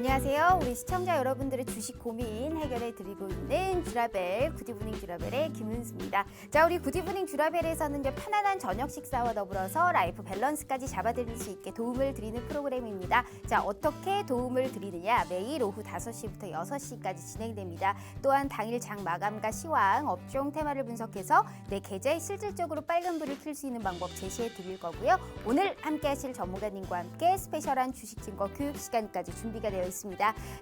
안녕하세요. 우리 시청자 여러분들의 주식 고민 해결해 드리고 있는 쥬라벨 굿이브닝 쥬라벨의 김은수입니다. 자, 우리 굿이브닝 쥬라벨에서는 편안한 저녁 식사와 더불어서 라이프 밸런스까지 잡아드릴 수 있게 도움을 드리는 프로그램입니다. 자, 어떻게 도움을 드리느냐? 매일 오후 5시부터 6시까지 진행됩니다. 또한 당일 장 마감과 시황, 업종 테마를 분석해서 내 계좌에 실질적으로 빨간불을 켤 수 있는 방법 제시해 드릴 거고요. 오늘 함께 하실 전문가님과 함께 스페셜한 주식 증거 교육 시간까지 준비가 되어 있습니다.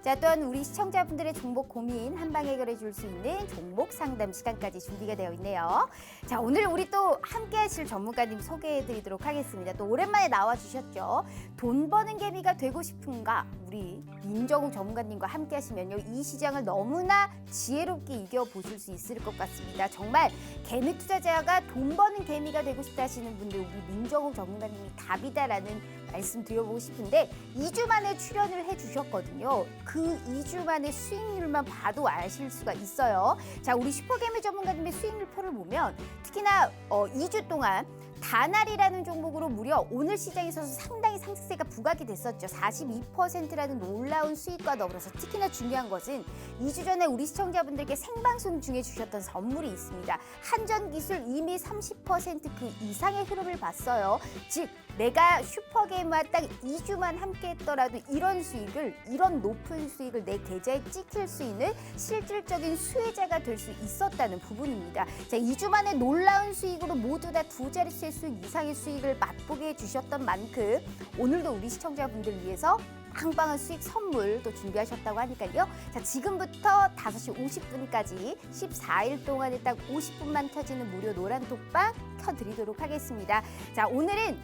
자, 또한 우리 시청자분들의 종목 고민 한방 해결해 줄 수 있는 종목 상담 시간까지 준비가 되어 있네요. 자, 오늘 우리 또 함께 하실 전문가님 소개해 드리도록 하겠습니다. 또 오랜만에 나와 주셨죠. 돈 버는 개미가 되고 싶은가? 우리 민정우 전문가님과 함께 하시면요. 이 시장을 너무나 지혜롭게 이겨보실 수 있을 것 같습니다. 정말 개미 투자자가 돈 버는 개미가 되고 싶다 하시는 분들 우리 민정우 전문가님이 답이다라는 말씀 드려보고 싶은데 2주 만에 출연을 해주셨거든요. 그 2주 만에 수익률만 봐도 아실 수가 있어요. 자, 우리 슈퍼개미 전문가님의 수익률표를 보면 특히나 2주 동안 다날이라는 종목으로 무려 오늘 시장에서 상당히 상승세가 부각이 됐었죠. 42%라는 놀라운 수익과 더불어서 특히나 중요한 것은 2주 전에 우리 시청자분들께 생방송 중에 주셨던 선물이 있습니다. 한전기술 이미 30% 그 이상의 흐름을 봤어요. 즉 내가 슈퍼게임과 딱 2주만 함께 했더라도 이런 수익을, 이런 높은 수익을 내 계좌에 찍힐 수 있는 실질적인 수혜자가 될 수 있었다는 부분입니다. 자, 2주 만에 놀라운 수익으로 모두 다 두 자릿수의 수익 이상의 수익을 맛보게 해주셨던 만큼 오늘도 우리 시청자분들 위해서 빵빵한 수익 선물도 준비하셨다고 하니까요. 자, 지금부터 5시 50분까지 14일 동안에 딱 50분만 켜지는 무료 노란 톡방 켜드리도록 하겠습니다. 자, 오늘은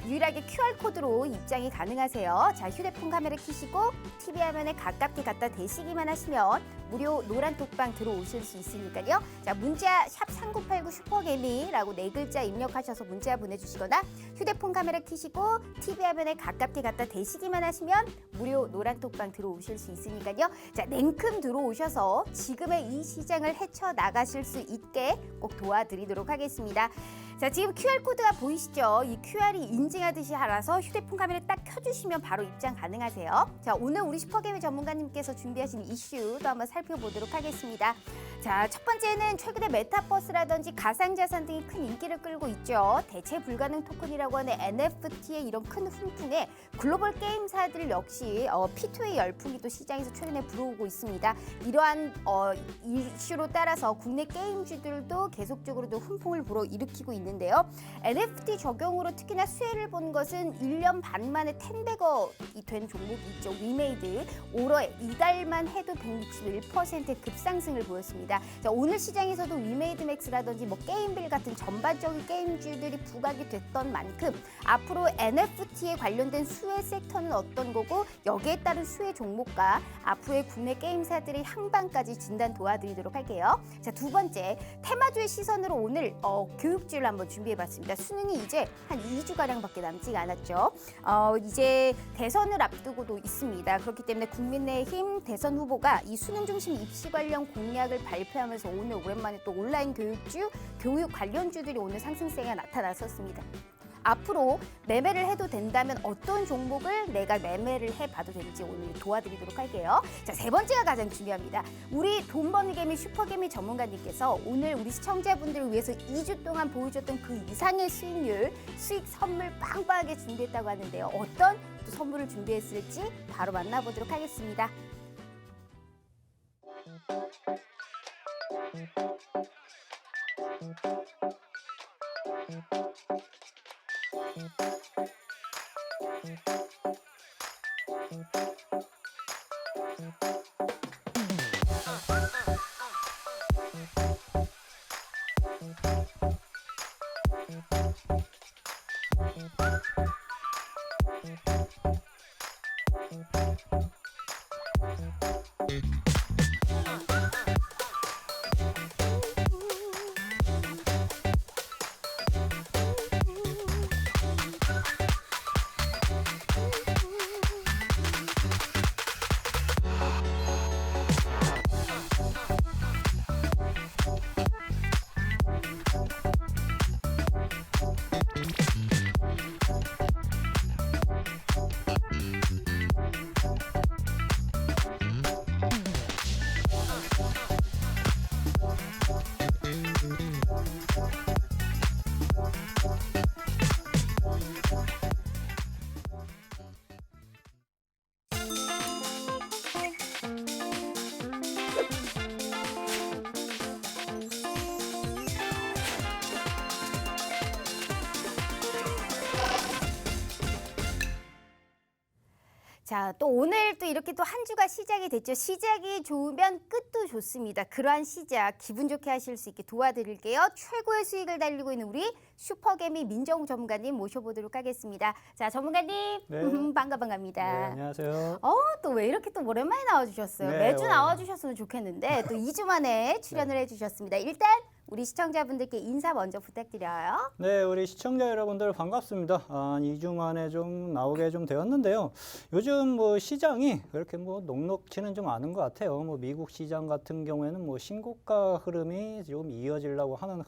유일하게 QR코드로 입장이 가능하세요. 자, 휴대폰 카메라 켜시고 TV 화면에 가깝게 갖다 대시기만 하시면 무료 노란 톡방 들어오실 수 있으니까요. 자, 문자 샵 3989 슈퍼개미라고 4글자 입력하셔서 문자 보내주시거나 휴대폰 카메라 켜시고 TV 화면에 가깝게 갖다 대시기만 하시면 무료 노란 톡방 들어오실 수 있으니까요. 자, 냉큼 들어오셔서 지금의 이 시장을 헤쳐나가실 수 있게 꼭 도와드리도록 하겠습니다. 자, 지금 QR코드가 보이시죠? 이 QR이 인증하듯이 알아서 휴대폰 카메라 딱 켜주시면 바로 입장 가능하세요. 자, 오늘 우리 슈퍼개미 전문가님께서 준비하신 이슈도 한번 살펴보도록 하겠습니다. 자, 첫 번째는 최근에 메타버스라든지 가상자산 등이 큰 인기를 끌고 있죠. 대체 불가능 토큰이라고 하는 NFT의 이런 큰 훈풍에 글로벌 게임사들 역시 P2의 열풍이 또 시장에서 최근에 불어오고 있습니다. 이러한 이슈로 따라서 국내 게임주들도 계속적으로 또 훈풍을 불어일으키고 있는데요. NFT 적용으로 특히나 수혜를 본 것은 1년 반 만에 10배거이 된 종목이 있죠. 위메이드. 올해 이달만 해도 161% 급상승을 보였습니다. 자, 오늘 시장에서도 위메이드 맥스라든지 게임빌 같은 전반적인 게임주들이 부각이 됐던 만큼 앞으로 NFT에 관련된 수혜 섹터는 어떤 거고 여기에 따른 수혜 종목과 앞으로의 국내 게임사들의 향방까지 진단 도와드리도록 할게요. 자, 두 번째, 테마주의 시선으로 오늘 교육주를 한번 준비해봤습니다. 수능이 이제 한 2주가량밖에 남지가 않았죠. 이제 대선을 앞두고도 있습니다. 그렇기 때문에 국민의힘 대선 후보가 이 수능 중심 입시 관련 공약을 발표하면서 오늘 오랜만에 또 온라인 교육주, 교육 관련주들이 오늘 상승세가 나타났었습니다. 앞으로 매매를 해도 된다면 어떤 종목을 내가 매매를 해봐도 될지 오늘 도와드리도록 할게요. 자, 세 번째가 가장 중요합니다. 우리 돈 버는 개미 슈퍼개미 전문가님께서 오늘 우리 시청자분들을 위해서 2주 동안 보여줬던 그 이상의 수익률, 수익 선물 빵빵하게 준비했다고 하는데요. 어떤 또 선물을 준비했을지 바로 만나보도록 하겠습니다. 자, 또 오늘 또 이렇게 또 한 주가 시작이 됐죠. 시작이 좋으면 끝도 좋습니다. 그러한 시작 기분 좋게 하실 수 있게 도와드릴게요. 최고의 수익을 달리고 있는 우리 슈퍼개미 민정우 전문가님 모셔보도록 하겠습니다. 자, 전문가님 네. 반갑습니다. 네, 안녕하세요. 또 왜 이렇게 또 오랜만에 나와주셨어요? 네, 매주 나와주셨으면 좋겠는데 또 2주 만에 출연을 해주셨습니다. 일단 우리 시청자분들께 인사 먼저 부탁드려요. 네, 우리 시청자 여러분들 반갑습니다. 2주 만에 좀 나오게 좀 되었는데요. 요즘 뭐 시장이 그렇게 뭐 녹록지는 좀 않은 것 같아요. 뭐 미국 시장 같은 경우에는 뭐 신고가 흐름이 좀 이어지려고 하는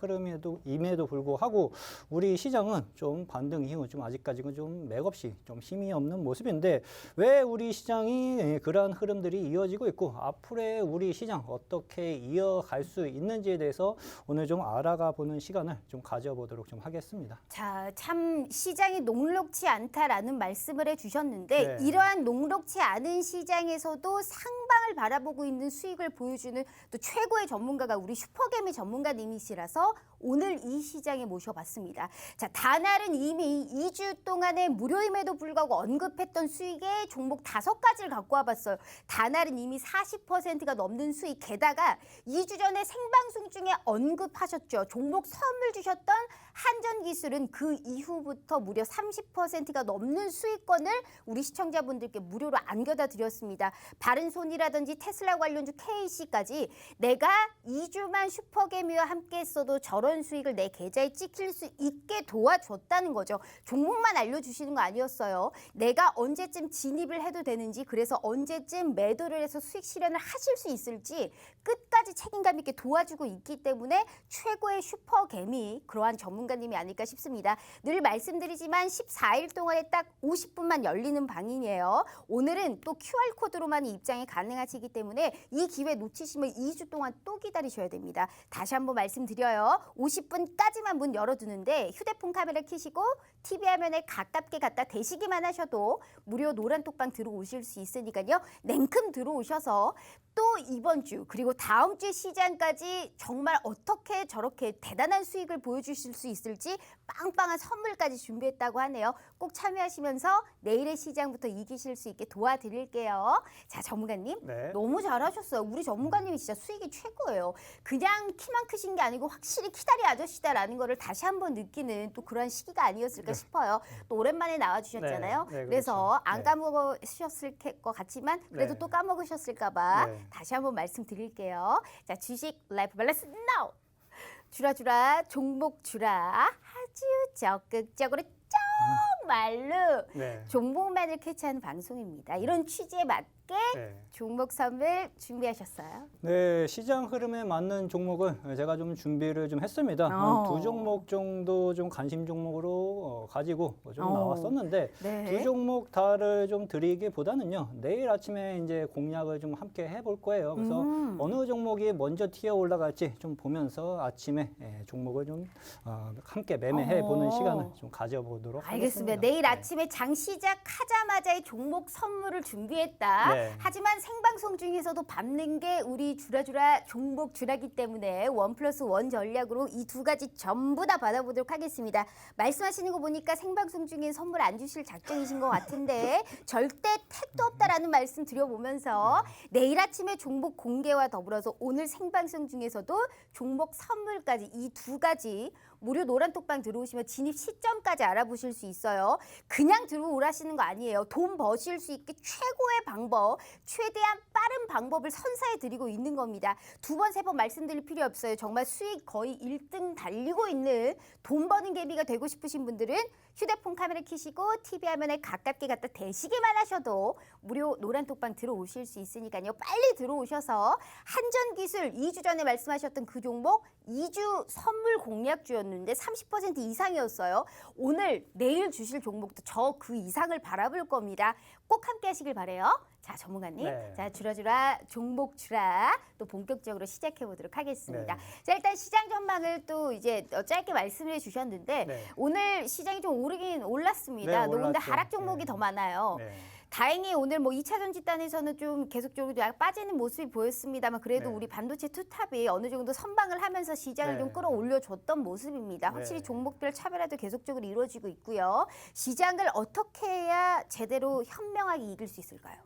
임에도 불구하고 우리 시장은 좀 반등 이후 좀 아직까지는 좀 맥없이 좀 힘이 없는 모습인데 왜 우리 시장이 그러한 흐름들이 이어지고 있고 앞으로의 우리 시장 어떻게 이어갈 수 있는지에 대해서 오늘 좀 알아가 보는 시간을 좀 가져보도록 좀 하겠습니다. 자, 참 시장이 녹록치 않다라는 말씀을 해주셨는데 네. 이러한 녹록치 않은 시장에서도 상방을 바라보고 있는 수익을 보여주는 또 최고의 전문가가 우리 슈퍼개미 전문가님이시라서 오늘 이 시장에 모셔봤습니다. 자, 다날은 이미 2주 동안의 무료임에도 불구하고 언급했던 수익의 종목 5가지를 갖고 와봤어요. 다날은 이미 40%가 넘는 수익, 게다가 2주 전에 생방송 중에 언급하셨죠. 종목 선물 주셨던 한전기술은 그 이후부터 무려 30%가 넘는 수익권을 우리 시청자분들께 무료로 안겨다 드렸습니다. 바른손이라든지 테슬라 관련주 KC까지 내가 2주만 슈퍼개미와 함께 했어도 저런 수익을 내 계좌에 찍힐 수 있게 도와줬다는 거죠. 종목만 알려주시는 거 아니었어요. 내가 언제쯤 진입을 해도 되는지, 그래서 언제쯤 매도를 해서 수익 실현을 하실 수 있을지 끝까지 책임감 있게 도와주고 있기 때문에 최고의 슈퍼개미, 그러한 전문가님이 아닐까 싶습니다. 늘 말씀드리지만 14일 동안에 딱 50분만 열리는 방이에요. 오늘은 또 QR코드로만 입장이 가능하시기 때문에 이 기회 놓치시면 2주 동안 또 기다리셔야 됩니다. 다시 한번 말씀드려요. 50분까지만 문 열어두는데 휴대폰 카메라 켜시고 TV 화면에 가깝게 갖다 대시기만 하셔도 무료 노란 톡방 들어오실 수 있으니까요. 냉큼 들어오셔서 또 이번 주 그리고 다음 주 시장까지 정말 어떻게 저렇게 대단한 수익을 보여주실 수 있을지 빵빵한 선물까지 준비했다고 하네요. 꼭 참여하시면서 내일의 시장부터 이기실 수 있게 도와드릴게요. 자, 전문가님 네. 너무 잘하셨어요. 우리 전문가님이 진짜 수익이 최고예요. 그냥 키만 크신 게 아니고 확실히 키다리 아저씨다라는 거를 다시 한번 느끼는 또 그런 시기가 아니었을까 싶어요. 또 오랜만에 나와주셨잖아요. 네, 네, 그래서 그렇죠. 안 네. 까먹으셨을 것 같지만 그래도 네. 또 까먹으셨을까 봐 네. 다시 한번 말씀드릴게요. 자, 주식 라이프 밸런스 now! 주라 종목 주라 아주 적극적으로 정말로 네. 종목만을 캐치하는 방송입니다. 이런 취지에 맞게 네. 종목 선물 준비하셨어요. 네, 시장 흐름에 맞는 종목을 제가 좀 준비를 좀 했습니다. 한 2종목 정도 좀 관심 종목으로 가지고 좀 나왔었는데 네. 2종목 다를 좀 드리기보다는요. 내일 아침에 이제 공략을 좀 함께 해볼 거예요. 그래서 어느 종목이 먼저 튀어 올라갈지 좀 보면서 아침에 종목을 좀 함께 매매해 보는 시간을 좀 가져보도록 알겠습니다. 하겠습니다. 내일 네. 아침에 장 시작하자마자의 종목 선물을 준비했다. 네. 하지만 생방송 중에서도 밟는 게 우리 주라주라 종목 주라기 때문에 1+1 전략으로 이 2가지 전부 다 받아보도록 하겠습니다. 말씀하시는 거 보니까 생방송 중에 선물 안 주실 작정이신 것 같은데 절대 택도 없다라는 말씀 드려보면서 내일 아침에 종목 공개와 더불어서 오늘 생방송 중에서도 종목 선물까지 이 2가지 무료 노란 톡방 들어오시면 진입 시점까지 알아보실 수 있어요. 그냥 들어오라시는 거 아니에요. 돈 버실 수 있게 최고의 방법, 최대한 빠른 방법을 선사해 드리고 있는 겁니다. 2번, 3번 말씀드릴 필요 없어요. 정말 수익 거의 1등 달리고 있는 돈 버는 개미가 되고 싶으신 분들은 휴대폰 카메라 켜시고 TV 화면에 가깝게 갖다 대시기만 하셔도 무료 노란 톡방 들어오실 수 있으니까요. 빨리 들어오셔서 한전기술 2주 전에 말씀하셨던 그 종목 2주 선물 공략주였는데 30% 이상이었어요. 오늘 내일 주실 종목도 저 그 이상을 바라볼 겁니다. 꼭 함께 하시길 바라요. 자, 전문가님. 네. 자, 주라 종목 주라 또 본격적으로 시작해 보도록 하겠습니다. 네. 자, 일단 시장 전망을 또 이제 짧게 말씀해 주셨는데 네. 오늘 시장이 좀 오르긴 올랐습니다. 네, 근데 올랐죠. 하락 종목이 네. 더 많아요. 네. 다행히 오늘 뭐 2차전 집단에서는 좀 계속적으로 약 빠지는 모습이 보였습니다만 그래도 네. 우리 반도체 투탑이 어느 정도 선방을 하면서 시장을 네. 좀 끌어올려줬던 모습입니다. 확실히 네. 종목별 차별화도 계속적으로 이루어지고 있고요. 시장을 어떻게 해야 제대로 현명하게 이길 수 있을까요?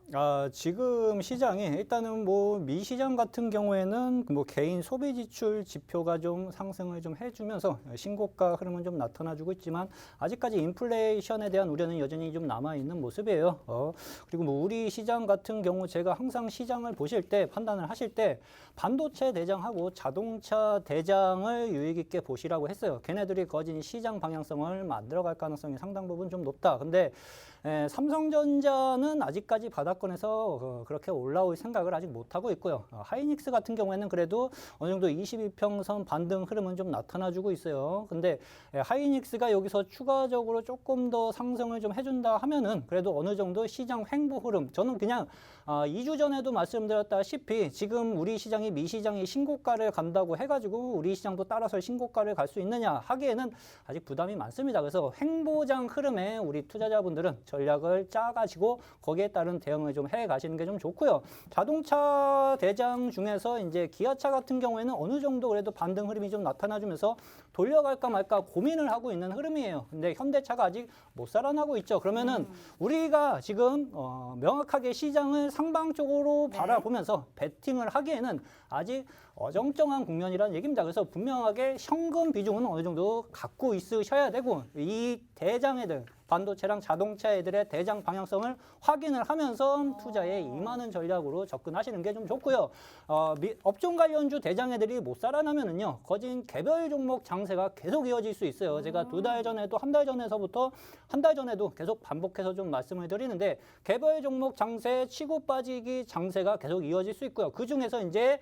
지금 시장이 일단은 뭐 미시장 같은 경우에는 뭐 개인 소비 지출 지표가 좀 상승을 좀 해주면서 신고가 흐름은 좀 나타나주고 있지만 아직까지 인플레이션에 대한 우려는 여전히 좀 남아 있는 모습이에요. 그리고 뭐 우리 시장 같은 경우 제가 항상 시장을 보실 때 판단을 하실 때 반도체 대장하고 자동차 대장을 유의 깊게 보시라고 했어요. 걔네들이 거진 시장 방향성을 만들어갈 가능성이 상당 부분 좀 높다. 근데 삼성전자는 아직까지 바닥권에서 그렇게 올라올 생각을 아직 못하고 있고요. 하이닉스 같은 경우에는 그래도 어느 정도 22평선 반등 흐름은 좀 나타나주고 있어요. 근데 하이닉스가 여기서 추가적으로 조금 더 상승을 좀 해준다 하면은 그래도 어느 정도 시장 횡보 흐름, 저는 그냥 2주 전에도 말씀드렸다시피 지금 우리 시장이 미시장이 신고가를 간다고 해가지고 우리 시장도 따라서 신고가를 갈 수 있느냐 하기에는 아직 부담이 많습니다. 그래서 횡보장 흐름에 우리 투자자분들은 전략을 짜가지고 거기에 따른 대응을 좀 해 가시는 게 좀 좋고요. 자동차 대장 중에서 이제 기아차 같은 경우에는 어느 정도 그래도 반등 흐름이 좀 나타나주면서 돌려갈까 말까 고민을 하고 있는 흐름이에요. 근데 현대차가 아직 못 살아나고 있죠. 그러면은 우리가 지금 명확하게 시장을 상방 쪽으로 네. 바라보면서 베팅을 하기에는 아직 어정쩡한 국면이라는 얘기입니다. 그래서 분명하게 현금 비중은 어느 정도 갖고 있으셔야 되고 이 대장애들 반도체랑 자동차 애들의 대장 방향성을 확인을 하면서 투자에 임하는 전략으로 접근하시는 게 좀 좋고요. 업종 관련주 대장애들이 못 살아나면은요, 거진 개별 종목 장세가 계속 이어질 수 있어요. 제가 2달 전에도 한 달 전에서부터 한 달 전에도 계속 반복해서 좀 말씀을 드리는데 개별 종목 장세 치고 빠지기 장세가 계속 이어질 수 있고요. 그 중에서 이제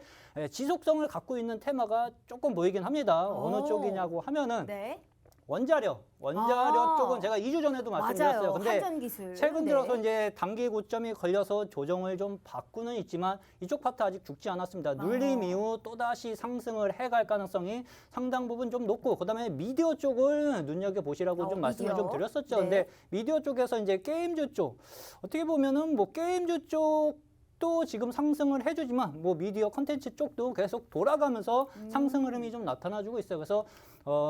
지속성을 갖고 있는 테마가 조금 보이긴 합니다. 어느 쪽이냐고 하면은 네. 원자력 쪽은 제가 2주 전에도 말씀드렸어요. 맞아요. 근데 한전기술. 최근 네. 들어서 이제 단기 고점이 걸려서 조정을 좀 받고는 있지만 이쪽 파트 아직 죽지 않았습니다. 눌림 이후 또다시 상승을 해갈 가능성이 상당 부분 좀 높고 그다음에 미디어 쪽을 눈여겨보시라고 좀 말씀을 미디어. 좀 드렸었죠. 네. 근데 미디어 쪽에서 이제 게임주 쪽 어떻게 보면은 뭐 게임주 쪽 또 지금 상승을 해주지만 뭐 미디어 컨텐츠 쪽도 계속 돌아가면서 상승 흐름이 좀 나타나주고 있어요. 그래서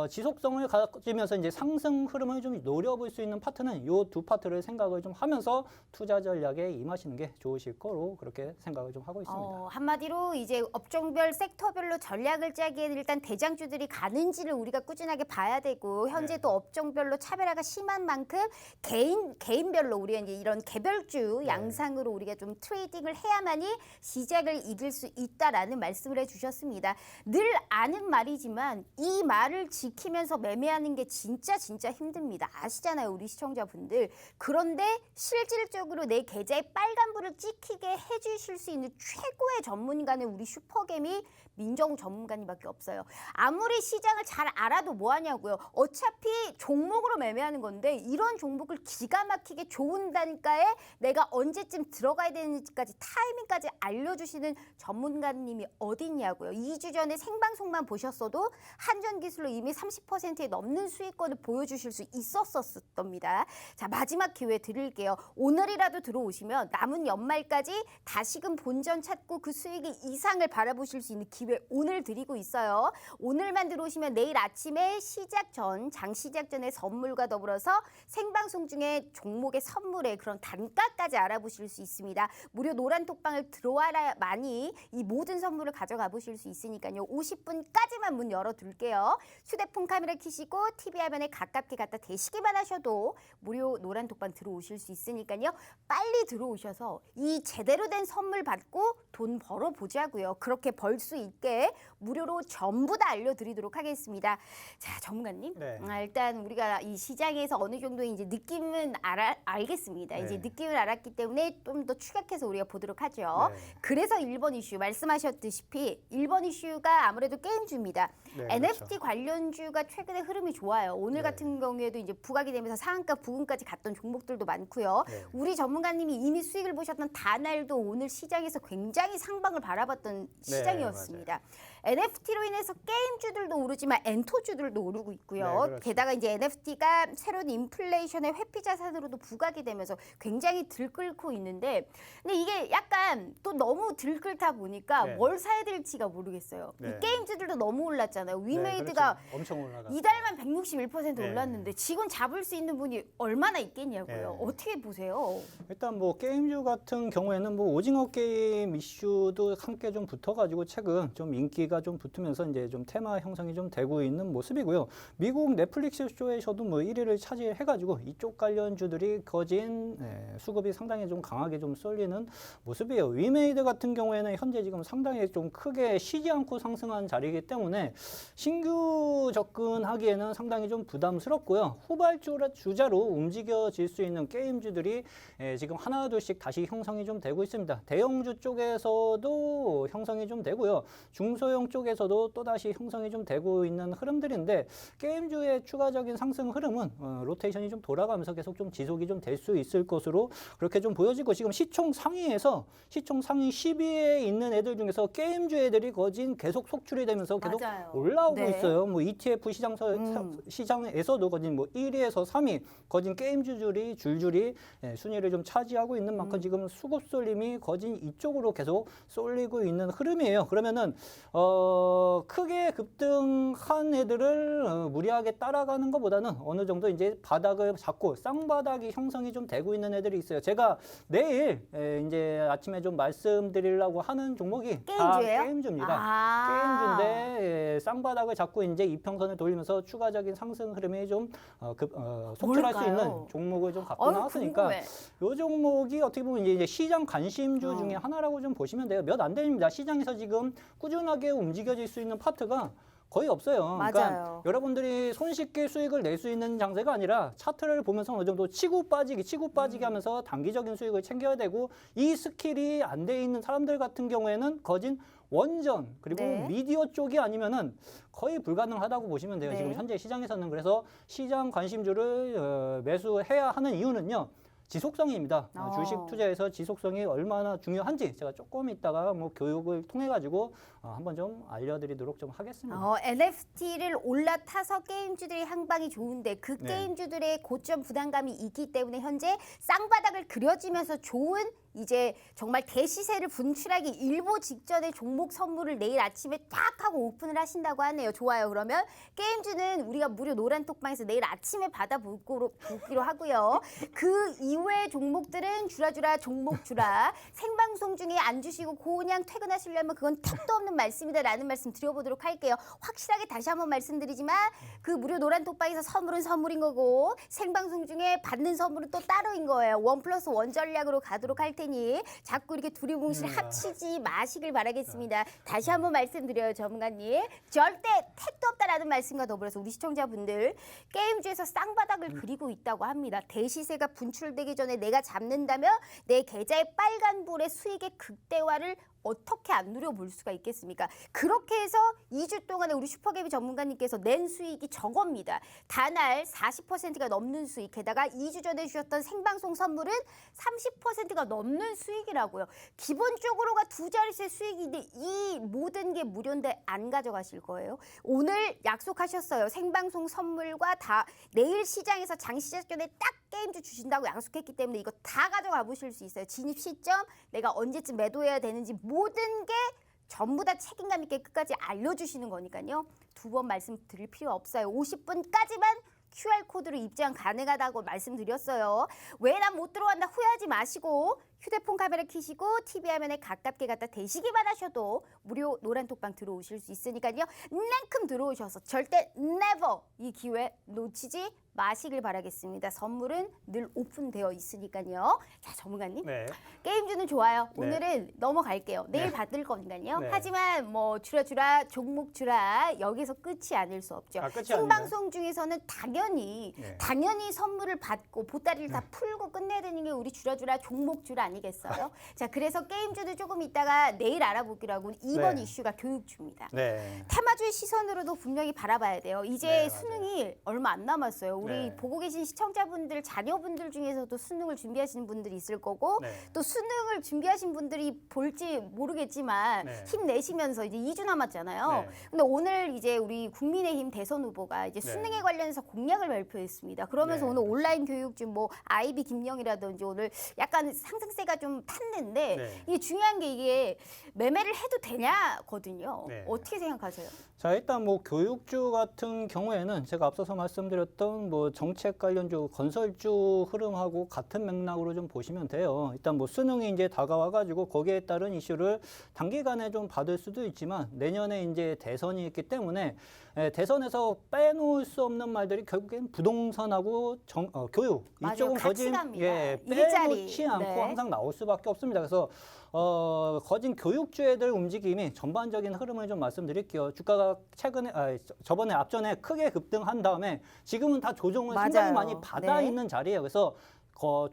지속성을 가지면서 이제 상승 흐름을 좀 노려볼 수 있는 파트는 이 두 파트를 생각을 좀 하면서 투자 전략에 임하시는 게 좋으실 거로 그렇게 생각을 좀 하고 있습니다. 한마디로 이제 업종별 섹터별로 전략을 짜기에는 일단 대장주들이 가는지를 우리가 꾸준하게 봐야 되고 현재 네. 또 업종별로 차별화가 심한 만큼 개인별로 우리가 이제 이런 개별주 네. 양상으로 우리가 좀 트레이딩을 해야만이 시작을 이길 수 있다라는 말씀을 해주셨습니다. 늘 아는 말이지만 이 말을 지키면서 매매하는 게 진짜 힘듭니다. 아시잖아요, 우리 시청자분들. 그런데 실질적으로 내 계좌에 빨간불을 찍히게 해주실 수 있는 최고의 전문가는 우리 슈퍼개미 민정우 전문가님밖에 없어요. 아무리 시장을 잘 알아도 뭐하냐고요. 어차피 종목으로 매매하는 건데 이런 종목을 기가 막히게 좋은 단가에 내가 언제쯤 들어가야 되는지까지 타이밍까지 알려주시는 전문가님이 어디 있냐고요. 2주 전에 생방송만 보셨어도 한전기술로 이미 30%에 넘는 수익권을 보여주실 수 있었습니다. 자, 마지막 기회 드릴게요. 오늘이라도 들어오시면 남은 연말까지 다시금 본전 찾고 그 수익의 이상을 바라보실 수 있는 기회 오늘 드리고 있어요. 오늘만 들어오시면 내일 아침에 장 시작 전에 선물과 더불어서 생방송 중에 종목의 선물의 그런 단가까지 알아보실 수 있습니다. 무료 노란 톡방을 들어와야만이 이 모든 선물을 가져가 보실 수 있으니까요. 50분까지만 문 열어둘게요. 휴대폰 카메라 켜시고 TV 화면에 가깝게 갖다 대시기만 하셔도 무료 노란 톡방 들어오실 수 있으니까요. 빨리 들어오셔서 이 제대로 된 선물 받고 돈 벌어보자고요. 그렇게 벌 수 있게 무료로 전부 다 알려드리도록 하겠습니다. 자, 전문가님. 네. 일단 우리가 이 시장에서 어느 정도의 이제 느낌은 알겠습니다. 네. 이제 느낌을 알았기 때문에 좀 더 추격해서 우리가 보도록 하죠. 네. 그래서 1번 이슈 말씀하셨듯이 1번 이슈가 아무래도 게임주입니다. 네, NFT 그렇죠. 관련주가 최근에 흐름이 좋아요. 오늘 네. 같은 경우에도 이제 부각이 되면서 상한가 부근까지 갔던 종목들도 많고요. 네. 우리 전문가님이 이미 수익을 보셨던 다날도 오늘 시장에서 굉장히 상방을 바라봤던 시장이었습니다. NFT로 인해서 게임주들도 오르지만 엔터주들도 오르고 있고요. 네, 그렇죠. 게다가 이제 NFT가 새로운 인플레이션의 회피 자산으로도 부각이 되면서 굉장히 들끓고 있는데, 근데 이게 약간 또 너무 들끓다 보니까 네. 뭘 사야 될지가 모르겠어요. 네. 이 게임주들도 너무 올랐잖아요. 네, 위메이드가 그렇죠. 엄청 올라갔어요. 이달만 161% 네. 올랐는데 지금 잡을 수 있는 분이 얼마나 있겠냐고요. 네. 어떻게 보세요? 일단 뭐 게임주 같은 경우에는 뭐 오징어 게임 이슈도 함께 좀 붙어가지고 최근 좀 인기가 좀 붙으면서 이제 좀 테마 형성이 좀 되고 있는 모습이고요. 미국 넷플릭스 쇼에서도 뭐 1위를 차지해가지고 이쪽 관련주들이 거진 수급이 상당히 좀 강하게 좀 쏠리는 모습이에요. 위메이드 같은 경우에는 현재 지금 상당히 좀 크게 쉬지 않고 상승한 자리이기 때문에 신규 접근하기에는 상당히 좀 부담스럽고요. 후발주자로 움직여질 수 있는 게임주들이 지금 하나둘씩 다시 형성이 좀 되고 있습니다. 대형주 쪽에서도 형성이 좀 되고요. 중소형 쪽에서도 또다시 형성이 좀 되고 있는 흐름들인데, 게임주의 추가적인 상승 흐름은 로테이션이 좀 돌아가면서 계속 좀 지속이 좀 될 수 있을 것으로 그렇게 좀 보여지고, 지금 시총 상위에서 시총 상위 10위에 있는 애들 중에서 게임주 애들이 거진 계속 속출이 되면서 계속 맞아요. 올라오고 네. 있어요. 뭐 ETF 시장에서도 거진 뭐 1위에서 3위 거진 게임주들이 줄줄이 순위를 좀 차지하고 있는 만큼 지금 수급 쏠림이 거진 이쪽으로 계속 쏠리고 있는 흐름이에요. 그러면은 크게 급등한 애들을 무리하게 따라가는 것보다는 어느 정도 이제 바닥을 잡고 쌍바닥이 형성이 좀 되고 있는 애들이 있어요. 제가 내일 이제 아침에 좀 말씀드리려고 하는 종목이 다 게임주예요? 게임주입니다. 게임주인데 쌍바닥을 잡고 이제 이평선을 돌리면서 추가적인 상승 흐름이 좀 속출할 수 뭘까요? 있는 종목을 좀 갖고 나왔으니까, 궁금해. 이 종목이 어떻게 보면 이제 시장 관심주 중에 하나라고 좀 보시면 돼요. 몇 안 됩니다. 시장에서 지금 꾸준하게 움직여질 수 있는 파트가 거의 없어요. 맞아요. 그러니까 여러분들이 손쉽게 수익을 낼 수 있는 장세가 아니라 차트를 보면서 어느 정도 치고 빠지기 하면서 단기적인 수익을 챙겨야 되고, 이 스킬이 안 돼 있는 사람들 같은 경우에는 거진 원전 그리고 네. 미디어 쪽이 아니면은 거의 불가능하다고 보시면 돼요. 네. 지금 현재 시장에서는. 그래서 시장 관심주를 매수해야 하는 이유는요, 지속성입니다. 주식 투자에서 지속성이 얼마나 중요한지 제가 조금 있다가 뭐 교육을 통해 가지고 한번 좀 알려드리도록 좀 하겠습니다. NFT를 올라타서 게임주들의 향방이 좋은데 그 네. 게임주들의 고점 부담감이 있기 때문에 현재 쌍바닥을 그려지면서 좋은 이제 정말 대시세를 분출하기 일보 직전에 종목 선물을 내일 아침에 딱 하고 오픈을 하신다고 하네요. 좋아요. 그러면 게임주는 우리가 무료 노란 톡방에서 내일 아침에 받아보기로 하고요. 그 이외의 종목들은 주라주라 종목 주라. 생방송 중에 안 주시고 그냥 퇴근하시려면 그건 택도 없는 말씀이다라는 말씀 드려보도록 할게요. 확실하게 다시 한번 말씀드리지만 그 무료 노란 톡방에서 선물은 선물인 거고 생방송 중에 받는 선물은 또 따로인 거예요. 1+1 전략으로 가도록 할 테니 자꾸 이렇게 두리뭉실 합치지 마시길 바라겠습니다. 다시 한번 말씀드려요, 전문가님. 절대 택도 없다라는 말씀과 더불어서 우리 시청자분들, 게임주에서 쌍바닥을 그리고 있다고 합니다. 대시세가 분출되기 전에 내가 잡는다면 내 계좌의 빨간불의 수익의 극대화를 어떻게 안 누려볼 수가 있겠습니까? 그렇게 해서 2주 동안에 우리 슈퍼개비 전문가님께서 낸 수익이 저겁니다. 단알 40%가 넘는 수익, 게다가 2주 전에 주셨던 생방송 선물은 30%가 넘는 수익이라고요. 기본적으로가 두 자릿수의 수익인데 이 모든 게 무료인데 안 가져가실 거예요. 오늘 약속하셨어요. 생방송 선물과 다 내일 시장에서 장 시작 전에 딱 게임주 주신다고 약속했기 때문에 이거 다 가져가 보실 수 있어요. 진입 시점, 내가 언제쯤 매도해야 되는지 모든 게 전부 다 책임감 있게 끝까지 알려주시는 거니까요. 두 번 말씀드릴 필요 없어요. 50분까지만 QR코드로 입장 가능하다고 말씀드렸어요. 왜 난 못 들어간다 후회하지 마시고 휴대폰 카메라 켜시고 TV 화면에 가깝게 갖다 대시기만 하셔도 무료 노란 톡방 들어오실 수 있으니까요. 냉큼 들어오셔서 절대 never 이 기회 놓치지 마시길 바라겠습니다. 선물은 늘 오픈되어 있으니까요. 자, 전문가님. 네. 게임주는 좋아요. 네. 오늘은 넘어갈게요. 내일 네. 받을 거니까요. 네. 하지만 뭐 주라 종목 주라 여기서 끝이 아닐 수 없죠. 끝이 생방송 중에서는 당연히 네. 선물을 받고 보따리를 다 풀고 끝내야 되는 게 우리 주라 종목 주라 아니겠어요? 자, 그래서 게임주도 조금 있다가 내일 알아보기로 하고 2번 네. 이슈가 교육주입니다. 네. 타마주의 시선으로도 분명히 바라봐야 돼요. 이제 네, 수능이 얼마 안 남았어요. 우리 네. 보고 계신 시청자분들, 자녀분들 중에서도 수능을 준비하시는 분들이 있을 거고 네. 또 수능을 준비하신 분들이 볼지 모르겠지만 네. 힘내시면서 이제 2주 남았잖아요. 네. 근데 오늘 이제 우리 국민의힘 대선 후보가 이제 네. 수능에 관련해서 공약을 발표했습니다. 그러면서 네, 오늘 온라인 교육주 뭐 아이비 김영이라든지 오늘 약간 상승세가 좀 탔는데 네. 이게 중요한 게 이게 매매를 해도 되냐거든요. 네. 어떻게 생각하세요? 자, 일단 뭐 교육주 같은 경우에는 제가 앞서서 말씀드렸던 뭐 정책 관련주, 건설주 흐름하고 같은 맥락으로 좀 보시면 돼요. 일단 뭐 수능이 이제 다가와가지고 거기에 따른 이슈를 단기간에 좀 받을 수도 있지만 내년에 이제 대선이 있기 때문에 대선에서 빼놓을 수 없는 말들이 결국엔 부동산하고 교육 맞아요. 이쪽은 거진 가치가입니다. 빼놓지 일자리. 않고 네. 항상 나올 수밖에 없습니다. 그래서 거진 교육주애들 움직임이 전반적인 흐름을 좀 말씀드릴게요. 주가가 저번에 앞전에 크게 급등한 다음에 지금은 다 조정을 상당히 맞아요. 많이 받아 네. 있는 자리예요. 그래서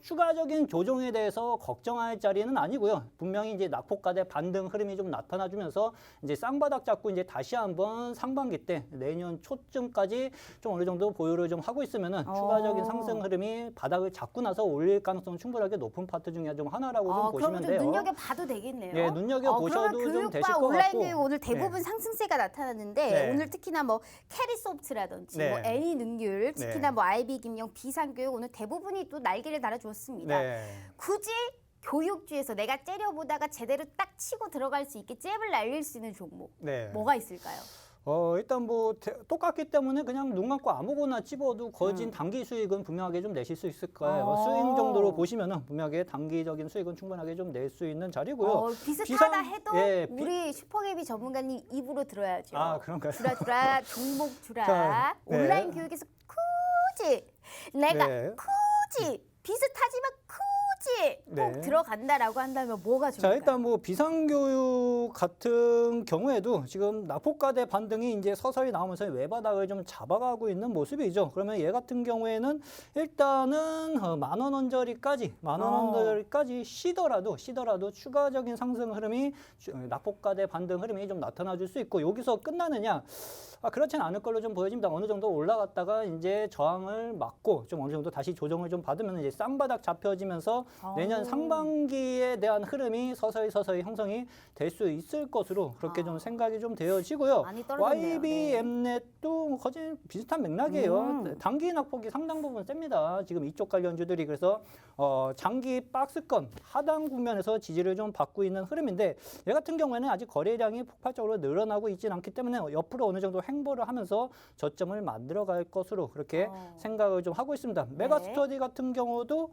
추가적인 조정에 대해서 걱정할 자리는 아니고요. 분명히 이제 낙폭과대 반등 흐름이 좀 나타나주면서 이제 쌍바닥 잡고 이제 다시 한번 상반기 때 내년 초쯤까지 좀 어느 정도 보유를 좀 하고 있으면은 추가적인 상승 흐름이 바닥을 잡고 나서 올릴 가능성 충분하게 높은 파트 중에 좀 하나라고 좀 그러면 보시면 좀 돼요. 눈여겨봐도 되겠네요. 네, 눈여겨보셔도 그러면 좀 되실 교육과 것 온라인 같고. 교육 오늘 대부분 네. 상승세가 나타났는데 네. 오늘 특히나 뭐 캐리소프트라든지 네. 뭐 애니능률 특히나 네. 뭐 아이비 김영 비상교육 오늘 대부분이 또 날개를 달아주었습니다. 네. 굳이 교육주에서 내가 째려보다가 제대로 딱 치고 들어갈 수 있게 잽을 날릴 수 있는 종목 네. 뭐가 있을까요? 일단 뭐 똑같기 때문에 그냥 눈 감고 아무거나 찝어도 거진 단기 수익은 분명하게 좀 내실 수 있을 거예요. 스윙 정도로 보시면은 분명하게 단기적인 수익은 충분하게 좀 낼 수 있는 자리고요. 비슷하다 해도 예, 우리 슈퍼개비 전문가님 입으로 들어야죠. 아, 그런가요? 주라 종목 주라. 자, 네. 온라인 교육에서 굳이 내가 네. 굳이 비슷하지만 굳이 꼭 네. 들어간다라고 한다면 뭐가 좋을까요? 자, 일단 뭐 비상교육 같은 경우에도 지금 낙폭과대 반등이 이제 서서히 나오면서 외바닥을 좀 잡아가고 있는 모습이죠. 그러면 얘 같은 경우에는 일단은 만원 언저리까지 쉬더라도 추가적인 상승 흐름이 낙폭과대 반등 흐름이 좀 나타나줄 수 있고 여기서 끝나느냐? 그렇진 않을 걸로 좀 보여집니다. 어느 정도 올라갔다가 이제 저항을 맞고 좀 어느 정도 다시 조정을 좀 받으면 이제 쌍바닥 잡혀지면서 내년 상반기에 대한 흐름이 서서히 형성이 될 수 있을 것으로 그렇게 좀 생각이 좀 되어지고요. 많이 떨어졌네요. YB 엠넷도 거진 비슷한 맥락이에요. 단기 낙폭이 상당 부분 셉니다. 지금 이쪽 관련주들이 그래서 장기 박스권 하단 국면에서 지지를 좀 받고 있는 흐름인데 얘 같은 경우에는 아직 거래량이 폭발적으로 늘어나고 있지는 않기 때문에 옆으로 어느 정도 행보를 하면서 저점을 만들어갈 것으로 그렇게 생각을 좀 하고 있습니다. 메가스터디 같은 경우도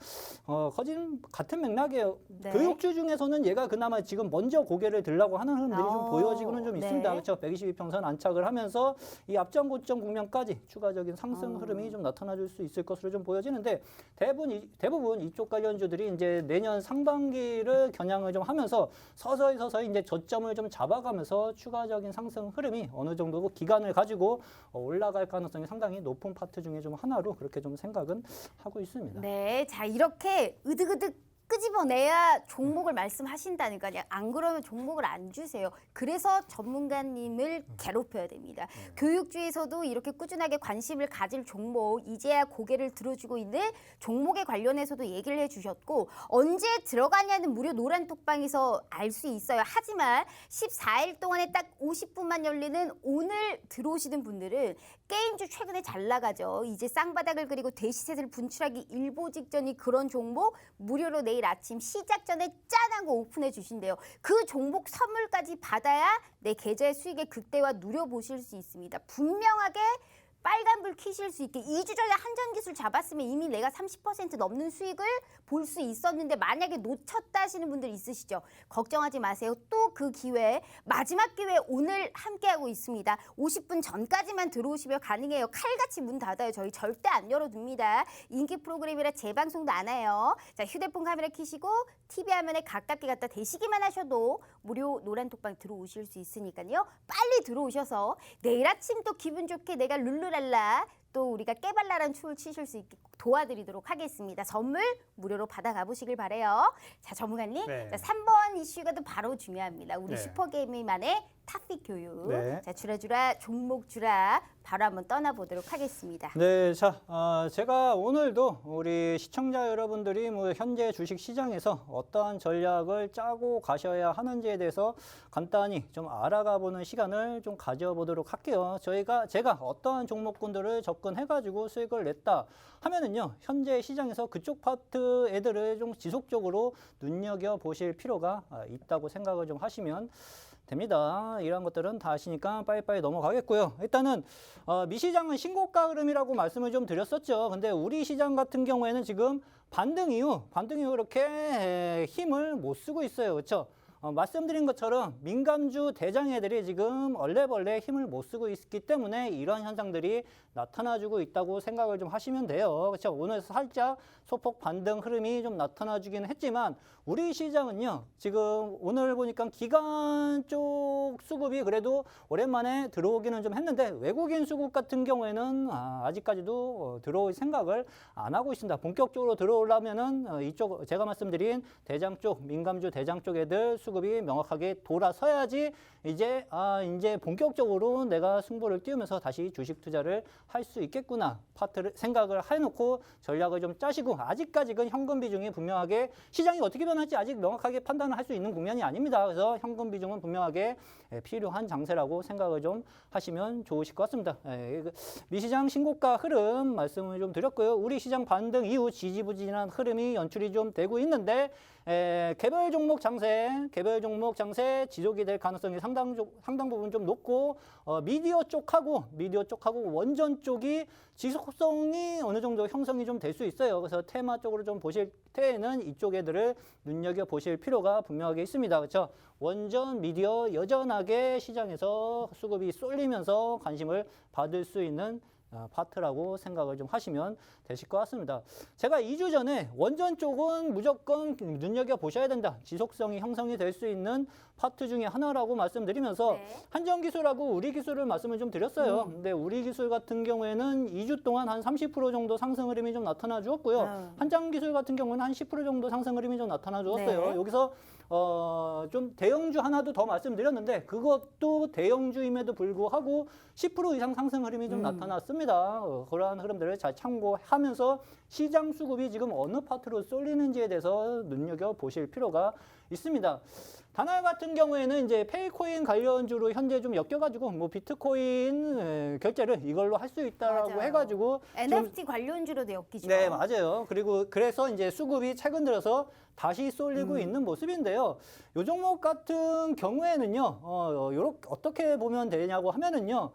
거진 같은 맥락이에요. 네. 교육주 중에서는 얘가 그나마 지금 먼저 고개를 들라고 하는 흐름들이 좀 보여지고는 좀 네. 있습니다. 그렇죠. 122평선 안착을 하면서 이 앞전 고점 국면까지 추가적인 상승 흐름이 좀 나타나줄 수 있을 것으로 좀 보여지는데 대부분 이쪽 관련주들이 이제 내년 상반기를 겨냥을 좀 하면서 서서히 이제 저점을 좀 잡아가면서 추가적인 상승 흐름이 어느 정도 기간을 가지고 올라갈 가능성이 상당히 높은 파트 중에 좀 하나로 그렇게 좀 생각은 하고 있습니다. 네, 자 이렇게 으득으득 끄집어내야 종목을 말씀하신다니까요. 안 그러면 종목을 안 주세요. 그래서 전문가님을 괴롭혀야 됩니다. 교육주에서도 이렇게 꾸준하게 관심을 가질 종목, 이제야 고개를 들어주고 있는 종목에 관련해서도 얘기를 해주셨고 언제 들어가냐는 무료 노란 톡방에서 알 수 있어요. 하지만 14일 동안에 딱 50분만 열리는 오늘 들어오시는 분들은 게임주 최근에 잘 나가죠. 이제 쌍바닥을 그리고 대시세를 분출하기 일보 직전이 그런 종목 무료로 내일 아침 시작 전에 짠하고 오픈해 주신대요. 그 종목 선물까지 받아야 내 계좌의 수익의 극대화 누려보실 수 있습니다. 분명하게 빨간불 켜실 수 있게 2주 전에 한전기술 잡았으면 이미 내가 30% 넘는 수익을 볼 수 있었는데 만약에 놓쳤다 하시는 분들 있으시죠? 걱정하지 마세요. 또 그 기회, 마지막 기회 오늘 함께하고 있습니다. 50분 전까지만 들어오시면 가능해요. 칼같이 문 닫아요. 저희 절대 안 열어둡니다. 인기 프로그램이라 재방송도 안 해요. 자, 휴대폰 카메라 켜시고 TV 화면에 가깝게 갖다 대시기만 하셔도 무료 노란 톡방 들어오실 수 있으니까요. 빨리 들어오셔서 내일 아침 또 기분 좋게 내가 룰루랄라 또 우리가 깨발랄한 춤을 추실 수 있게 도와드리도록 하겠습니다. 선물 무료로 받아가 보시길 바래요. 자, 전문가님, 네. 자, 3번 이슈가 또 바로 중요합니다. 우리 네. 슈퍼게이밍만의 탑픽 교육. 네. 자, 주라 종목 주라 바로 한번 떠나보도록 하겠습니다. 네, 자, 제가 오늘도 우리 시청자 여러분들이 뭐 현재 주식 시장에서 어떠한 전략을 짜고 가셔야 하는지에 대해서 간단히 좀 알아가 보는 시간을 좀 가져보도록 할게요. 제가 어떠한 종목군들을 접근해가지고 수익을 냈다 하면은요, 현재 시장에서 그쪽 파트 애들을 좀 지속적으로 눈여겨 보실 필요가 있다고 생각을 좀 하시면 됩니다. 이런 것들은 다 아시니까 빨리빨리 넘어가겠고요. 일단은 미시장은 신고가 흐름이라고 말씀을 좀 드렸었죠. 근데 우리 시장 같은 경우에는 지금 반등 이후 그렇게 힘을 못 쓰고 있어요. 그렇죠? 말씀드린 것처럼 민감주 대장애들이 지금 얼레벌레 힘을 못 쓰고 있기 때문에 이런 현상들이 나타나주고 있다고 생각을 좀 하시면 돼요. 그렇죠? 오늘 살짝 소폭 반등 흐름이 좀 나타나주기는 했지만 우리 시장은요, 지금 오늘 보니까 기관 쪽 수급이 그래도 오랜만에 들어오기는 좀 했는데 외국인 수급 같은 경우에는 아직까지도 들어올 생각을 안 하고 있습니다. 본격적으로 들어오려면은 이쪽 제가 말씀드린 대장 쪽, 민감주 대장 쪽 애들 수급이 명확하게 돌아서야지 이제 본격적으로 내가 승부를 띄우면서 다시 주식 투자를 할 수 있겠구나 파트를 생각을 해놓고 전략을 좀 짜시고 아직까지는 현금 비중이 분명하게 시장이 어떻게 변할지 아직 명확하게 판단을 할 수 있는 국면이 아닙니다. 그래서 현금 비중은 분명하게 필요한 장세라고 생각을 좀 하시면 좋으실 것 같습니다. 미시장 신고가 흐름 말씀을 좀 드렸고요. 우리 시장 반등 이후 지지부진한 흐름이 연출이 좀 되고 있는데 개별 종목 장세 지속이 될 가능성이 상당 부분 좀 높고 미디어 쪽하고 원전 쪽이 지속성이 어느 정도 형성이 좀 될 수 있어요. 그래서 테마 쪽으로 좀 보실 때에는 이쪽 애들을 눈여겨 보실 필요가 분명하게 있습니다. 그렇죠? 원전 미디어 여전하게 시장에서 수급이 쏠리면서 관심을 받을 수 있는 파트라고 생각을 좀 하시면 되실 것 같습니다. 제가 2주 전에 원전 쪽은 무조건 눈여겨보셔야 된다. 지속성이 형성이 될 수 있는 파트 중에 하나라고 말씀드리면서 네. 한전기술하고 우리기술을 말씀을 좀 드렸어요. 근데 우리기술 같은 경우에는 2주 동안 한 30% 정도 상승 흐름이 좀 나타나 주었고요. 한전기술 같은 경우는 한 10% 정도 상승 흐름이 좀 나타나 주었어요. 네. 여기서 좀 대형주 하나도 더 말씀드렸는데 그것도 대형주임에도 불구하고 10% 이상 상승 흐름이 좀 나타났습니다. 그러한 흐름들을 잘 참고하면서 시장 수급이 지금 어느 파트로 쏠리는지에 대해서 눈여겨보실 필요가 있습니다. 다날 같은 경우에는 이제 페이코인 관련주로 현재 좀 엮여가지고 뭐 비트코인 결제를 이걸로 할 수 있다라고 맞아요. 해가지고 NFT 관련주로도 엮이죠. 네, 맞아요. 그래서 이제 수급이 최근 들어서 다시 쏠리고 있는 모습인데요. 요 종목 같은 경우에는요, 어떻게 보면 되냐고 하면은요,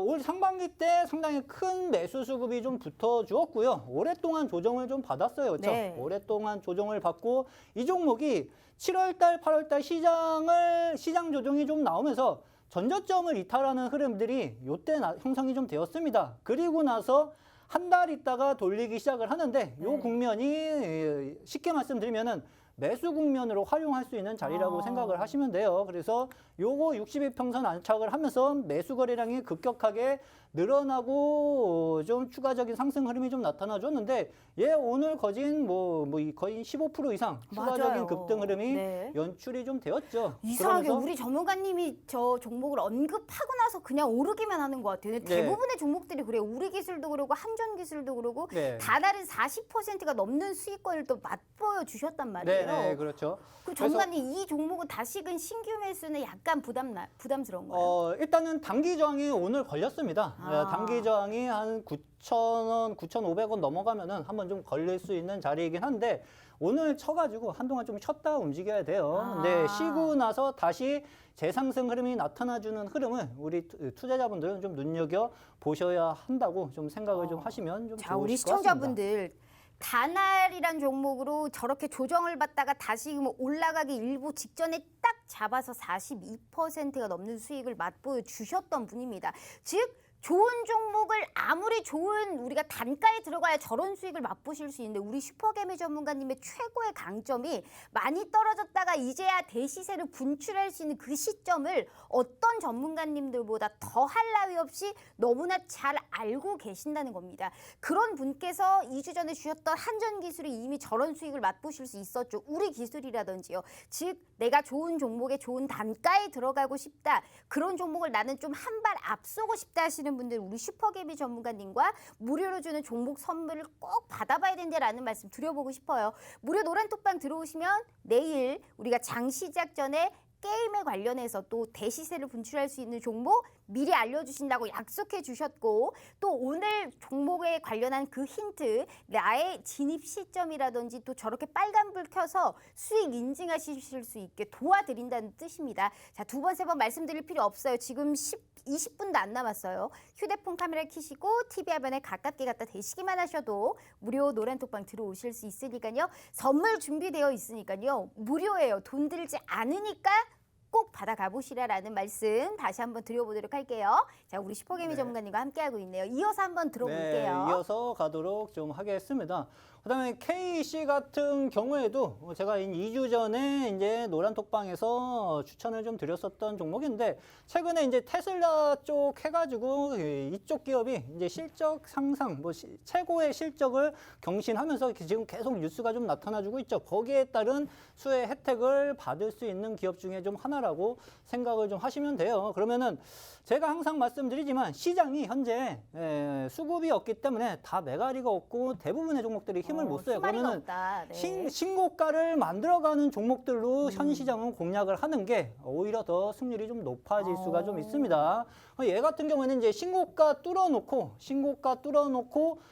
올 상반기 때 상당히 큰 매수 수급이 좀 붙어 주었고요. 오랫동안 조정을 좀 받았어요. 그렇죠? 네. 오랫동안 조정을 받고 이 종목이 7월달, 8월달 시장 조정이 좀 나오면서 전저점을 이탈하는 흐름들이 요때 형성이 좀 되었습니다. 그리고 나서 한 달 있다가 돌리기 시작을 하는데 요 국면이 쉽게 말씀드리면은 매수 국면으로 활용할 수 있는 자리라고 생각을 하시면 돼요. 그래서 요거 60일평선 안착을 하면서 매수 거래량이 급격하게 늘어나고 좀 추가적인 상승 흐름이 좀 나타나 줬는데 오늘 거의 15% 이상 추가적인 맞아요. 급등 흐름이 네. 연출이 좀 되었죠. 이상하게 그러면서 우리 전문가님이 저 종목을 언급하고 나서 그냥 오르기만 하는 것 같아요. 대부분의 종목들이 그래요. 우리기술도 그러고 한전기술도 그러고 네. 다달은 40%가 넘는 수익권을 또 맛보여 주셨단 말이에요. 네, 그렇죠. 그럼 전문가님 이 종목은 다시금 신규 매수는 약간 부담스러운가요? 일단은 단기 저항이 오늘 걸렸습니다. 단기 저항이 한 9,000원, 9,500원 넘어가면은 한번 좀 걸릴 수 있는 자리이긴 한데 오늘 쳐가지고 한동안 좀 쉬었다 움직여야 돼요. 근데 쉬고 나서 다시 재상승 흐름이 나타나주는 흐름을 우리 투자자분들은 좀 눈여겨 보셔야 한다고 좀 생각을 좀 하시면 좀 자, 우리 좋으실 것 같습니다. 시청자분들 다날이란 종목으로 저렇게 조정을 받다가 다시 올라가기 일부 직전에 딱 잡아서 42%가 넘는 수익을 맛보여 주셨던 분입니다. 즉 좋은 종목을 아무리 좋은 우리가 단가에 들어가야 저런 수익을 맛보실 수 있는데 우리 슈퍼개미 전문가님의 최고의 강점이 많이 떨어졌다가 이제야 대시세를 분출할 수 있는 그 시점을 어떤 전문가님들보다 더할 나위 없이 너무나 잘 알고 계신다는 겁니다. 그런 분께서 2주 전에 주셨던 한전기술이 이미 저런 수익을 맛보실 수 있었죠. 우리 기술이라든지요. 즉 내가 좋은 종목에 좋은 단가에 들어가고 싶다. 그런 종목을 나는 좀 한 발 앞서고 싶다 하시는 분들 우리 슈퍼개미 전문가님과 무료로 주는 종목 선물을 꼭 받아봐야 된다라는 말씀 드려보고 싶어요. 무료 노란톡방 들어오시면 내일 우리가 장 시작 전에 게임에 관련해서 또 대시세를 분출할 수 있는 종목 미리 알려주신다고 약속해 주셨고 또 오늘 종목에 관련한 그 힌트 나의 진입 시점이라든지 또 저렇게 빨간불 켜서 수익 인증하실 수 있게 도와드린다는 뜻입니다. 자, 두 번, 세 번 말씀드릴 필요 없어요. 지금 20분도 안 남았어요. 휴대폰 카메라 켜시고 TV 화면에 가깝게 갖다 대시기만 하셔도 무료 노란톡방 들어오실 수 있으니까요. 선물 준비되어 있으니까요. 무료예요. 돈 들지 않으니까 꼭 받아가 보시라라는 말씀 다시 한번 드려보도록 할게요. 자, 우리 슈퍼개미 전문가님과 함께하고 있네요. 이어서 한번 들어볼게요. 네, 이어서 가도록 좀 하겠습니다. 그다음에 KC 같은 경우에도 제가 2주 전에 이제 노란톡방에서 추천을 좀 드렸었던 종목인데 최근에 이제 테슬라 쪽 해가지고 이쪽 기업이 이제 실적 상상, 최고의 실적을 경신하면서 지금 계속 뉴스가 좀 나타나주고 있죠. 거기에 따른 수혜 혜택을 받을 수 있는 기업 중에 좀 하나라고 생각을 좀 하시면 돼요. 그러면은 제가 항상 말씀드리지만 시장이 현재 수급이 없기 때문에 다 매가리가 없고 대부분의 종목들이 힘을 못 써요. 그러면은 네. 신고가를 만들어가는 종목들로 현 시장은 공략을 하는 게 오히려 더 승률이 좀 높아질 수가 좀 있습니다. 얘 같은 경우에는 이제 신고가 뚫어놓고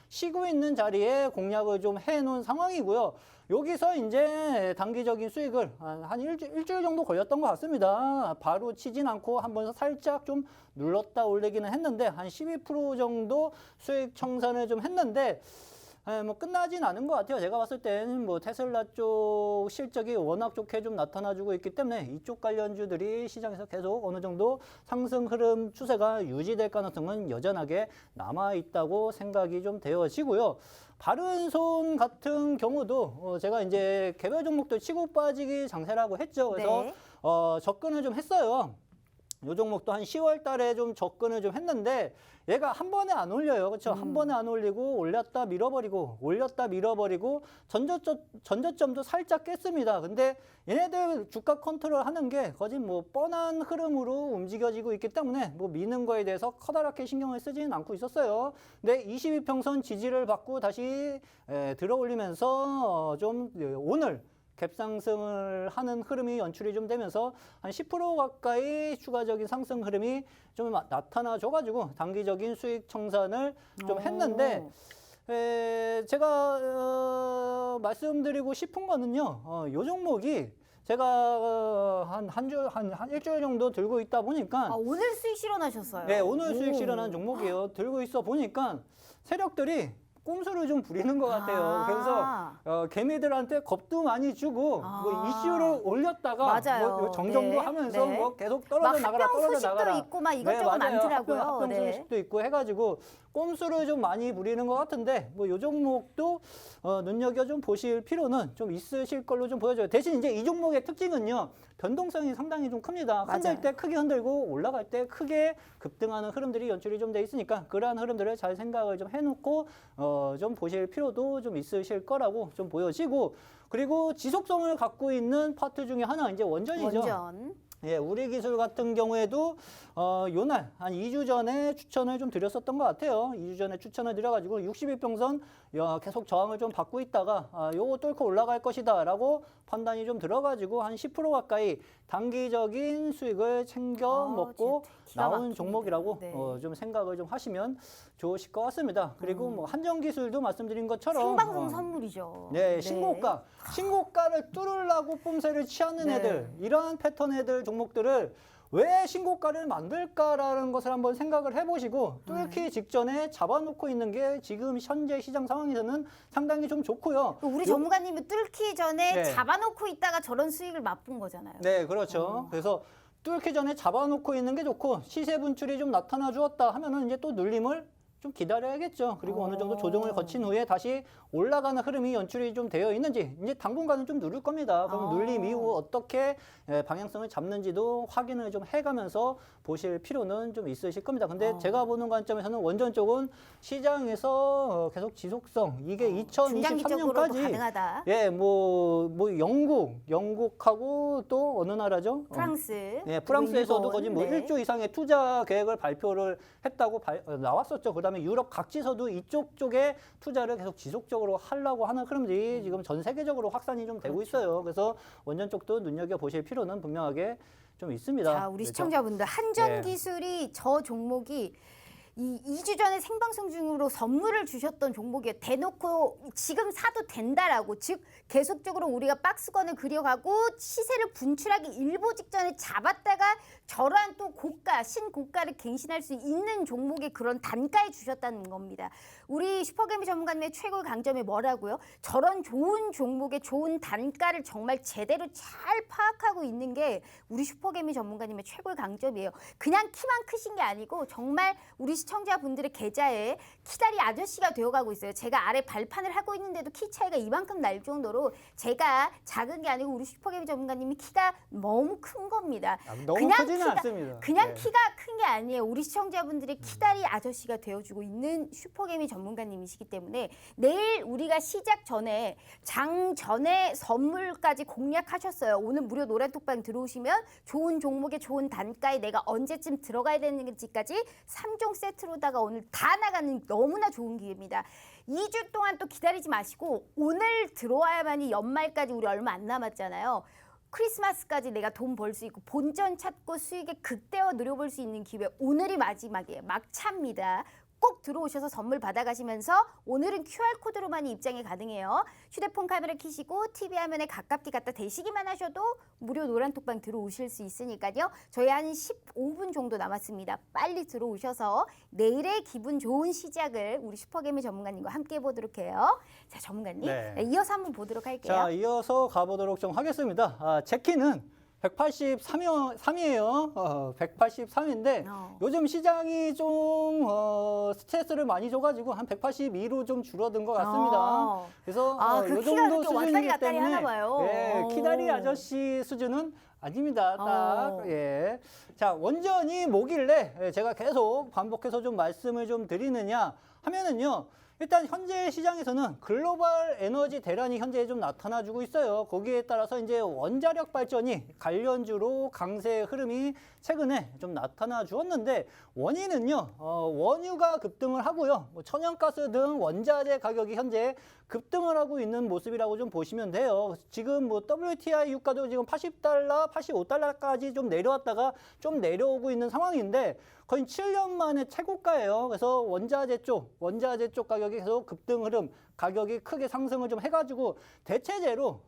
쉬고 있는 자리에 공략을 좀 해놓은 상황이고요. 여기서 이제 단기적인 수익을 한 일주일 정도 걸렸던 것 같습니다. 바로 치진 않고 한번 살짝 좀 눌렀다 올리기는 했는데 한 12% 정도 수익 청산을 좀 했는데 뭐 끝나진 않은 것 같아요. 제가 봤을 땐 뭐 테슬라 쪽 실적이 워낙 좋게 좀 나타나주고 있기 때문에 이쪽 관련주들이 시장에서 계속 어느 정도 상승 흐름 추세가 유지될 가능성은 여전하게 남아 있다고 생각이 좀 되어지고요. 바른손 같은 경우도 제가 이제 개별 종목들 치고 빠지기 장세라고 했죠. 그래서 네. 접근을 좀 했어요. 요 종목도 한 10월 달에 좀 접근을 좀 했는데 얘가 한 번에 안 올려요. 그렇죠? 한 번에 안 올리고 올렸다 밀어버리고 전저점도 살짝 깼습니다. 근데 얘네들 주가 컨트롤 하는 게 거진 뭐 뻔한 흐름으로 움직여지고 있기 때문에 뭐 미는 거에 대해서 커다랗게 신경을 쓰지는 않고 있었어요. 근데 22평선 지지를 받고 다시 들어올리면서 좀 오늘 갭상승을 하는 흐름이 연출이 좀 되면서 한 10% 가까이 추가적인 상승 흐름이 좀 나타나줘가지고 단기적인 수익 청산을 좀 했는데 제가 말씀드리고 싶은 거는요. 요 종목이 제가 한 일주일 정도 들고 있다 보니까 오늘 수익 실현하셨어요. 네, 오늘 수익 실현한 종목이에요. 들고 있어 보니까 세력들이 꼼수를 좀 부리는 것 같아요. 그래서 개미들한테 겁도 많이 주고 뭐 이슈를 올렸다가 뭐 정정도 하면서 뭐 계속 떨어져 나가라. 소식도 있고 막 이것저것 많더라고요. 합병 소식도 있고 해가지고 꼼수를 좀 많이 부리는 것 같은데 뭐 요 종목도 눈여겨 좀 보실 필요는 좀 있으실 걸로 좀 보여져요. 대신 이제 이 종목의 특징은요. 변동성이 상당히 좀 큽니다. 흔들 때 크게 흔들고 올라갈 때 크게 급등하는 흐름들이 연출이 좀 돼 있으니까 그러한 흐름들을 잘 생각을 좀 해놓고 좀 보실 필요도 좀 있으실 거라고 좀 보여지고 그리고 지속성을 갖고 있는 파트 중에 하나 이제 원전이죠. 예, 우리 기술 같은 경우에도 요날 한 2주 전에 추천을 좀 드렸었던 것 같아요. 2주 전에 추천을 드려가지고 61평선 계속 저항을 좀 받고 있다가 요거 뚫고 올라갈 것이다 라고 판단이 좀 들어가지고 한 10% 가까이 단기적인 수익을 챙겨 먹고 나온 종목이라고 좀 생각을 좀 하시면 좋으실 것 같습니다. 그리고 뭐 한전기술도 말씀드린 것처럼 생방송 선물이죠. 네, 신고가를 뚫으려고 뽐새를 취하는 애들 이러한 패턴 애들 종목들을 왜 신고가를 만들까라는 것을 한번 생각을 해보시고 뚫기 직전에 잡아놓고 있는 게 지금 현재 시장 상황에서는 상당히 좀 좋고요. 우리 전문가님이 뚫기 전에 잡아놓고 있다가 저런 수익을 맛본 거잖아요. 네, 그렇죠. 그래서 뚫기 전에 잡아놓고 있는 게 좋고 시세 분출이 좀 나타나 주었다 하면은 이제 또 눌림을 좀 기다려야겠죠. 그리고 어느 정도 조정을 거친 후에 다시 올라가는 흐름이 연출이 좀 되어 있는지 이제 당분간은 좀 누를 겁니다. 그럼 눌림 이후 어떻게 방향성을 잡는지도 확인을 좀 해가면서 보실 필요는 좀 있으실 겁니다. 근데 제가 보는 관점에서는 원전 쪽은 시장에서 계속 지속성 이게 중장기적으로도 2023년까지 가능하다. 예, 영국하고 또 어느 나라죠? 프랑스. 예, 프랑스에서도 일본, 거진 뭐 네. 1조 이상의 투자 계획을 발표를 했다고 나왔었죠. 그다음에 유럽 각지서도 이쪽 쪽에 투자를 계속 지속적으로 하려고 하는 흐름들이 지금 전 세계적으로 확산이 좀 되고 그렇죠. 있어요. 그래서 원전 쪽도 눈여겨 보실 필요는 분명하게 좀 있습니다. 자, 우리 그렇죠? 시청자분들 한전 네. 기술이 저 종목이 이 2주 전에 생방송 중으로 선물을 주셨던 종목이에요. 대놓고 지금 사도 된다라고. 즉 계속적으로 우리가 박스권을 그려가고 시세를 분출하기 일보 직전에 잡았다가 저러한 또 고가, 신고가를 갱신할 수 있는 종목의 그런 단가에 주셨다는 겁니다. 우리 슈퍼개미 전문가님의 최고의 강점이 뭐라고요? 저런 좋은 종목의 좋은 단가를 정말 제대로 잘 파악하고 있는 게 우리 슈퍼개미 전문가님의 최고의 강점이에요. 그냥 키만 크신 게 아니고 정말 우리 시청자분들의 계좌에 키다리 아저씨가 되어가고 있어요. 제가 아래 발판을 하고 있는데도 키 차이가 이만큼 날 정도로 제가 작은 게 아니고 우리 슈퍼개미 전문가님이 키가 너무 큰 겁니다. 너무 크지는 않습니다. 그냥 네. 키가 큰 게 아니에요. 우리 시청자분들의 키다리 아저씨가 되어주고 있는 슈퍼개미 전문가님이시기 때문에 내일 우리가 시작 전에 장 전에 선물까지 공략하셨어요. 오늘 무료 노란톡방 들어오시면 좋은 종목에 좋은 단가에 내가 언제쯤 들어가야 되는지까지 3종 세트로다가 오늘 다 나가는 너무나 좋은 기회입니다. 2주 동안 또 기다리지 마시고 오늘 들어와야만이 연말까지 우리 얼마 안 남았잖아요. 크리스마스까지 내가 돈 벌 수 있고 본전 찾고 수익에 극대화 누려볼 수 있는 기회 오늘이 마지막이에요. 막차입니다. 꼭 들어오셔서 선물 받아가시면서 오늘은 QR코드로만 입장이 가능해요. 휴대폰 카메라 켜시고 TV 화면에 가깝게 갖다 대시기만 하셔도 무료 노란톡방 들어오실 수 있으니까요. 저희 한 15분 정도 남았습니다. 빨리 들어오셔서 내일의 기분 좋은 시작을 우리 슈퍼개미 전문가님과 함께 해보도록 해요. 자, 전문가님. 네. 이어서 한번 보도록 할게요. 자, 이어서 가보도록 좀 하겠습니다. 제 키는 183이에요. 183인데 요즘 시장이 좀 스트레스를 많이 줘가지고 한 182로 좀 줄어든 것 같습니다. 그래서 그 요 키가 정도 그렇게 왔다리 수준이기 갔다리 때문에 하나 봐요. 예, 키다리 아저씨 수준은 아닙니다. 딱 예. 자, 원전이 뭐길래 제가 계속 반복해서 좀 말씀을 좀 드리느냐 하면은요. 일단 현재 시장에서는 글로벌 에너지 대란이 현재 좀 나타나주고 있어요. 거기에 따라서 이제 원자력 발전이 관련주로 강세 흐름이 최근에 좀 나타나 주었는데 원인은요. 원유가 급등을 하고요. 뭐 천연가스 등 원자재 가격이 현재 급등을 하고 있는 모습이라고 좀 보시면 돼요. 지금 뭐 WTI 유가도 지금 80달러, 85달러까지 좀 내려왔다가 좀 내려오고 있는 상황인데 거의 7년 만에 최고가예요. 그래서 원자재 쪽 가격이 계속 급등 흐름, 가격이 크게 상승을 좀 해가지고 대체제로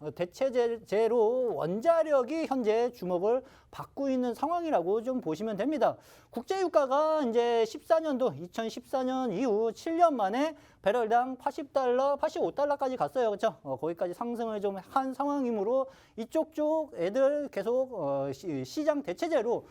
원자력이 현재 주목을 받고 있는 상황이라고 좀 보시면 됩니다. 국제유가가 이제 2014년 이후 7년 만에 배럴당 80달러, 85달러까지 갔어요. 그렇죠? 거기까지 상승을 좀 한 상황이므로 이쪽 애들 계속 시장 대체제로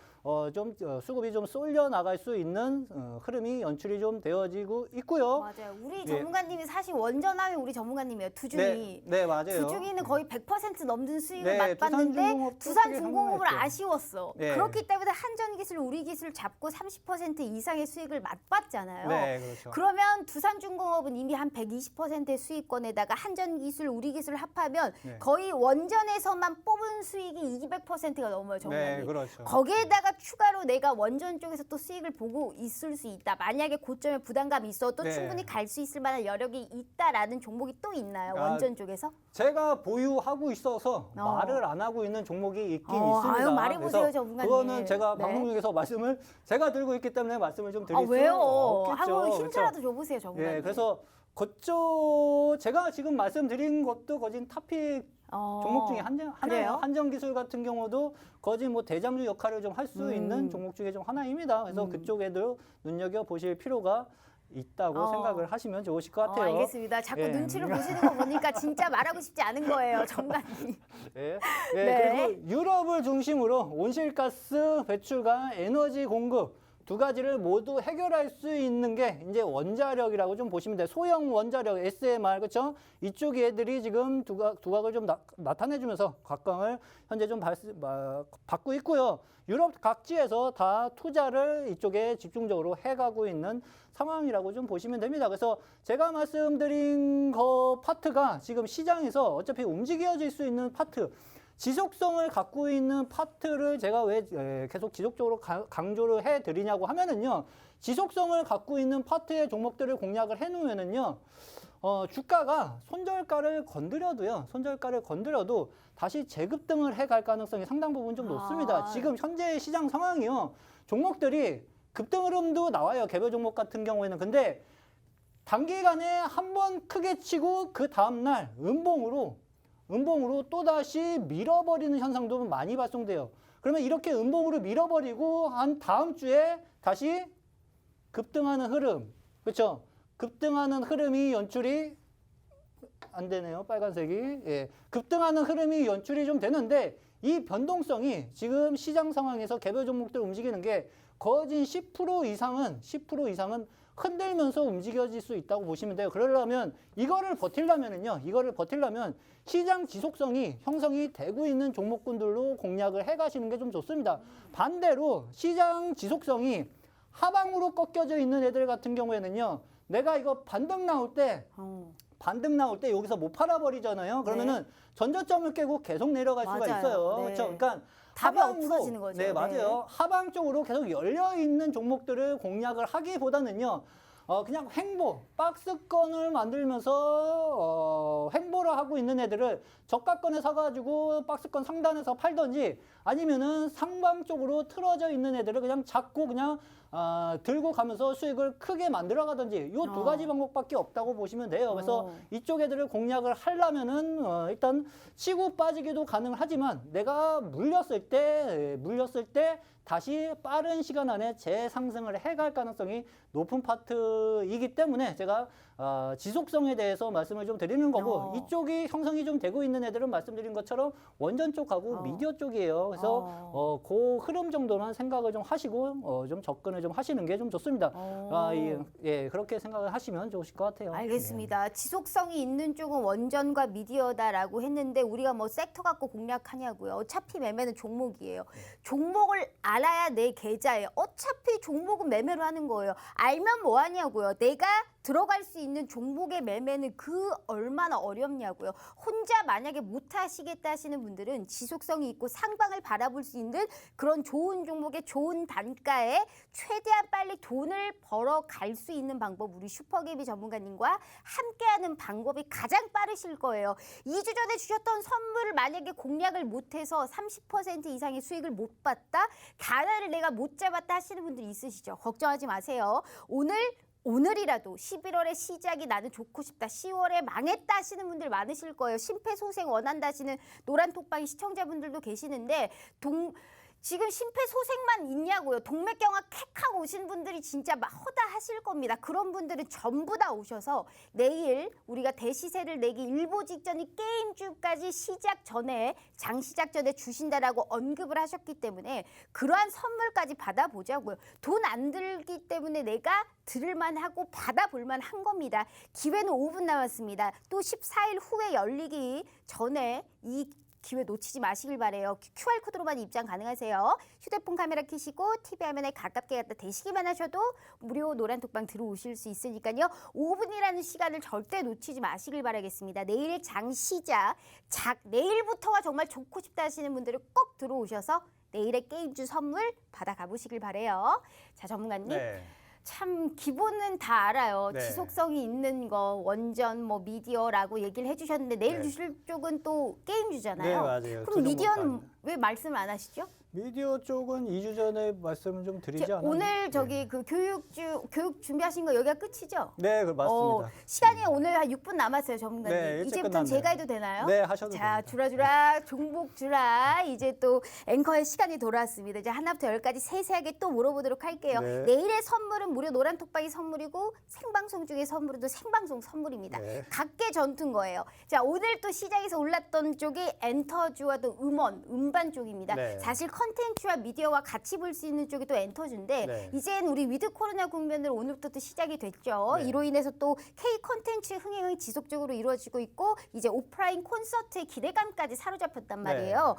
수급이 좀 쏠려 나갈 수 있는 흐름이 연출이 좀 되어지고 있고요. 맞아요. 우리 전문가님이 사실 원전하면 우리 전문가님이에요. 두중이. 네, 맞아요. 두중이는 거의 100% 넘는 수익을 네, 맛봤는데 두산중공업을 성공했죠. 아쉬웠어. 네. 그렇기 때문에 한전기술, 우리 기술 잡고 30% 이상의 수익을 맛봤잖아요. 네, 그렇죠. 그러면 두산중공업은 이미 한 120%의 수익권에다가 한전기술, 우리 기술 합하면 네. 거의 원전에서만 뽑은 수익이 200%가 넘어요. 전문가님. 네, 그렇죠. 거기에다가 추가로 내가 원전 쪽에서 또 수익을 보고 있을 수 있다. 만약에 고점에 부담감이 있어도 네. 충분히 갈 수 있을 만한 여력이 있다라는 종목이 또 있나요? 아, 원전 쪽에서? 제가 보유하고 있어서 말을 안 하고 있는 종목이 있긴 있습니다. 아유, 말해보세요, 그래서 전문가님. 그거는 제가 네. 방송 중에서 제가 들고 있기 때문에 말씀을 좀 드릴 수 왜요? 없겠죠. 하고 그렇죠? 힌트라도 줘보세요, 전문가님. 예, 그래서 제가 지금 말씀드린 것도 거진 탑픽 종목 중에 하나예요. 그래요? 한전기술 같은 경우도 거진 뭐 대장주 역할을 좀 할 수 있는 종목 중에 좀 하나입니다. 그래서 그쪽 애들 눈여겨 보실 필요가 있다고 생각을 하시면 좋으실 것 같아요. 알겠습니다. 자꾸 예. 눈치를 보시는 거 보니까 진짜 말하고 싶지 않은 거예요, 정관님. 예. 네. 그리고 유럽을 중심으로 온실가스 배출과 에너지 공급 두 가지를 모두 해결할 수 있는 게 이제 원자력이라고 좀 보시면 돼요. 소형 원자력, SMR, 그렇죠? 이쪽 애들이 지금 두각을 좀 나타내주면서 각광을 현재 좀 받고 있고요. 유럽 각지에서 다 투자를 이쪽에 집중적으로 해가고 있는 상황이라고 좀 보시면 됩니다. 그래서 제가 말씀드린 거 파트가 지금 시장에서 어차피 움직여질 수 있는 파트, 지속성을 갖고 있는 파트를 제가 왜 계속 지속적으로 강조를 해드리냐고 하면은요, 지속성을 갖고 있는 파트의 종목들을 공략을 해놓으면은요, 주가가 손절가를 건드려도 다시 재급등을 해갈 가능성이 상당 부분 좀 높습니다. 지금 현재 시장 상황이요, 종목들이 급등 흐름도 나와요. 개별 종목 같은 경우에는. 근데 단기간에 한 번 크게 치고 그 다음날 음봉으로 또다시 밀어버리는 현상도 많이 발생돼요. 그러면 이렇게 음봉으로 밀어버리고 한 다음 주에 다시 급등하는 흐름, 그렇죠? 급등하는 흐름이 연출이 안 되네요. 빨간색이. 예. 급등하는 흐름이 연출이 좀 되는데 이 변동성이 지금 시장 상황에서 개별 종목들 움직이는 게 거진 10% 이상은 흔들면서 움직여질 수 있다고 보시면 돼요. 그러려면 이거를 버틸려면 시장 지속성이 형성이 되고 있는 종목군들로 공략을 해 가시는 게 좀 좋습니다. 반대로 시장 지속성이 하방으로 꺾여져 있는 애들 같은 경우에는요, 내가 이거 반등 나올 때 여기서 못 팔아버리잖아요. 그러면은 전저점을 깨고 계속 내려갈 수가 있어요. 네. 그렇죠? 그러니까 답이 없어지는 거죠. 네, 맞아요. 하방 쪽으로 계속 열려 있는 종목들을 공략을 하기보다는요, 그냥 박스권을 만들면서 횡보를 하고 있는 애들을 저가권에 사가지고 박스권 상단에서 팔던지, 아니면은 상방 쪽으로 틀어져 있는 애들을 그냥 잡고 그냥 들고 가면서 수익을 크게 만들어 가든지, 요 두 가지 방법밖에 없다고 보시면 돼요. 그래서 이쪽 애들을 공략을 하려면은 일단 치고 빠지기도 가능하지만 내가 물렸을 때 다시 빠른 시간 안에 재상승을 해갈 가능성이 높은 파트이기 때문에 제가 지속성에 대해서 말씀을 좀 드리는 거고, 이쪽이 형성이 좀 되고 있는 애들은 말씀드린 것처럼 원전 쪽하고 미디어 쪽이에요. 그래서 그 흐름 정도는 생각을 좀 하시고 좀 접근을 좀 하시는 게 좀 좋습니다. 그렇게 생각을 하시면 좋으실 것 같아요. 알겠습니다. 지속성이 있는 쪽은 원전과 미디어다라고 했는데 우리가 뭐 섹터 갖고 공략하냐고요. 어차피 매매는 종목이에요. 종목을 알아야 내 계좌에, 어차피 종목은 매매로 하는 거예요. 알면 뭐 하냐고요. 내가 들어갈 수 있는 종목의 매매는 그 얼마나 어렵냐고요. 혼자 만약에 못 하시겠다 하시는 분들은 지속성이 있고 상방을 바라볼 수 있는 그런 좋은 종목의 좋은 단가에 최대한 빨리 돈을 벌어 갈 수 있는 방법, 우리 슈퍼개비 전문가님과 함께하는 방법이 가장 빠르실 거예요. 2주 전에 주셨던 선물을 만약에 공략을 못해서 30% 이상의 수익을 못 봤다, 가나를 내가 못 잡았다 하시는 분들 있으시죠? 걱정하지 마세요. 오늘이라도 11월의 시작이 나는 좋고 싶다, 10월에 망했다 하시는 분들 많으실 거예요. 심폐소생 원한다 하시는 노란톡방 시청자분들도 계시는데 지금 심폐소생만 있냐고요. 동맥경화 캑하고 오신 분들이 진짜 막 허다하실 겁니다. 그런 분들은 전부 다 오셔서 내일 우리가 대시세를 내기 일보 직전이 게임주까지 장 시작 전에 주신다라고 언급을 하셨기 때문에 그러한 선물까지 받아보자고요. 돈 안 들기 때문에 내가 들을만 하고 받아볼만 한 겁니다. 기회는 5분 남았습니다. 또 14일 후에 열리기 전에 이 기회 놓치지 마시길 바래요. QR코드로만 입장 가능하세요. 휴대폰 카메라 켜시고 TV 화면에 가깝게 갖다 대시기만 하셔도 무료 노란톡방 들어오실 수 있으니까요. 5분이라는 시간을 절대 놓치지 마시길 바라겠습니다. 내일 장 시작, 내일부터가 정말 좋고 싶다 하시는 분들은 꼭 들어오셔서 내일의 게임주 선물 받아가 보시길 바래요. 자, 전문가님. 네. 참 기본은 다 알아요. 네. 지속성이 있는 거, 원전, 뭐 미디어라고 얘기를 해주셨는데 내일 네. 주실 쪽은 또 게임주잖아요. 네, 맞아요. 그럼 두 미디어는 종목 왜 말씀을 안 하시죠? 미디어 쪽은 2주 전에 말씀을 좀 드리지 않았나요? 오늘 저기 그 교육 준비하신 거 여기가 끝이죠? 네, 맞습니다. 시간이 오늘 한 6분 남았어요, 전문가님. 네, 일찍 이제부터는 끝났네요. 제가 해도 되나요? 네, 하셔도 자, 됩니다. 주라주라 종목 주라 이제 또 앵커의 시간이 돌아왔습니다. 이제 하나부터 열까지 세세하게 또 물어보도록 할게요. 네. 내일의 선물은 무료 노란 톡방이 선물이고 생방송 중에 선물은 또 생방송 선물입니다. 네. 각계 전투인 거예요. 자, 오늘 또 시장에서 올랐던 쪽이 엔터주와 또 음반 쪽입니다. 네. 사실 컨텐츠와 미디어와 같이 볼 수 있는 쪽이 또 엔터주인데 네. 이젠 우리 위드 코로나 국면으로 오늘부터 또 시작이 됐죠. 네. 이로 인해서 또 K 컨텐츠 흥행이 지속적으로 이루어지고 있고 이제 오프라인 콘서트의 기대감까지 사로잡혔단 말이에요.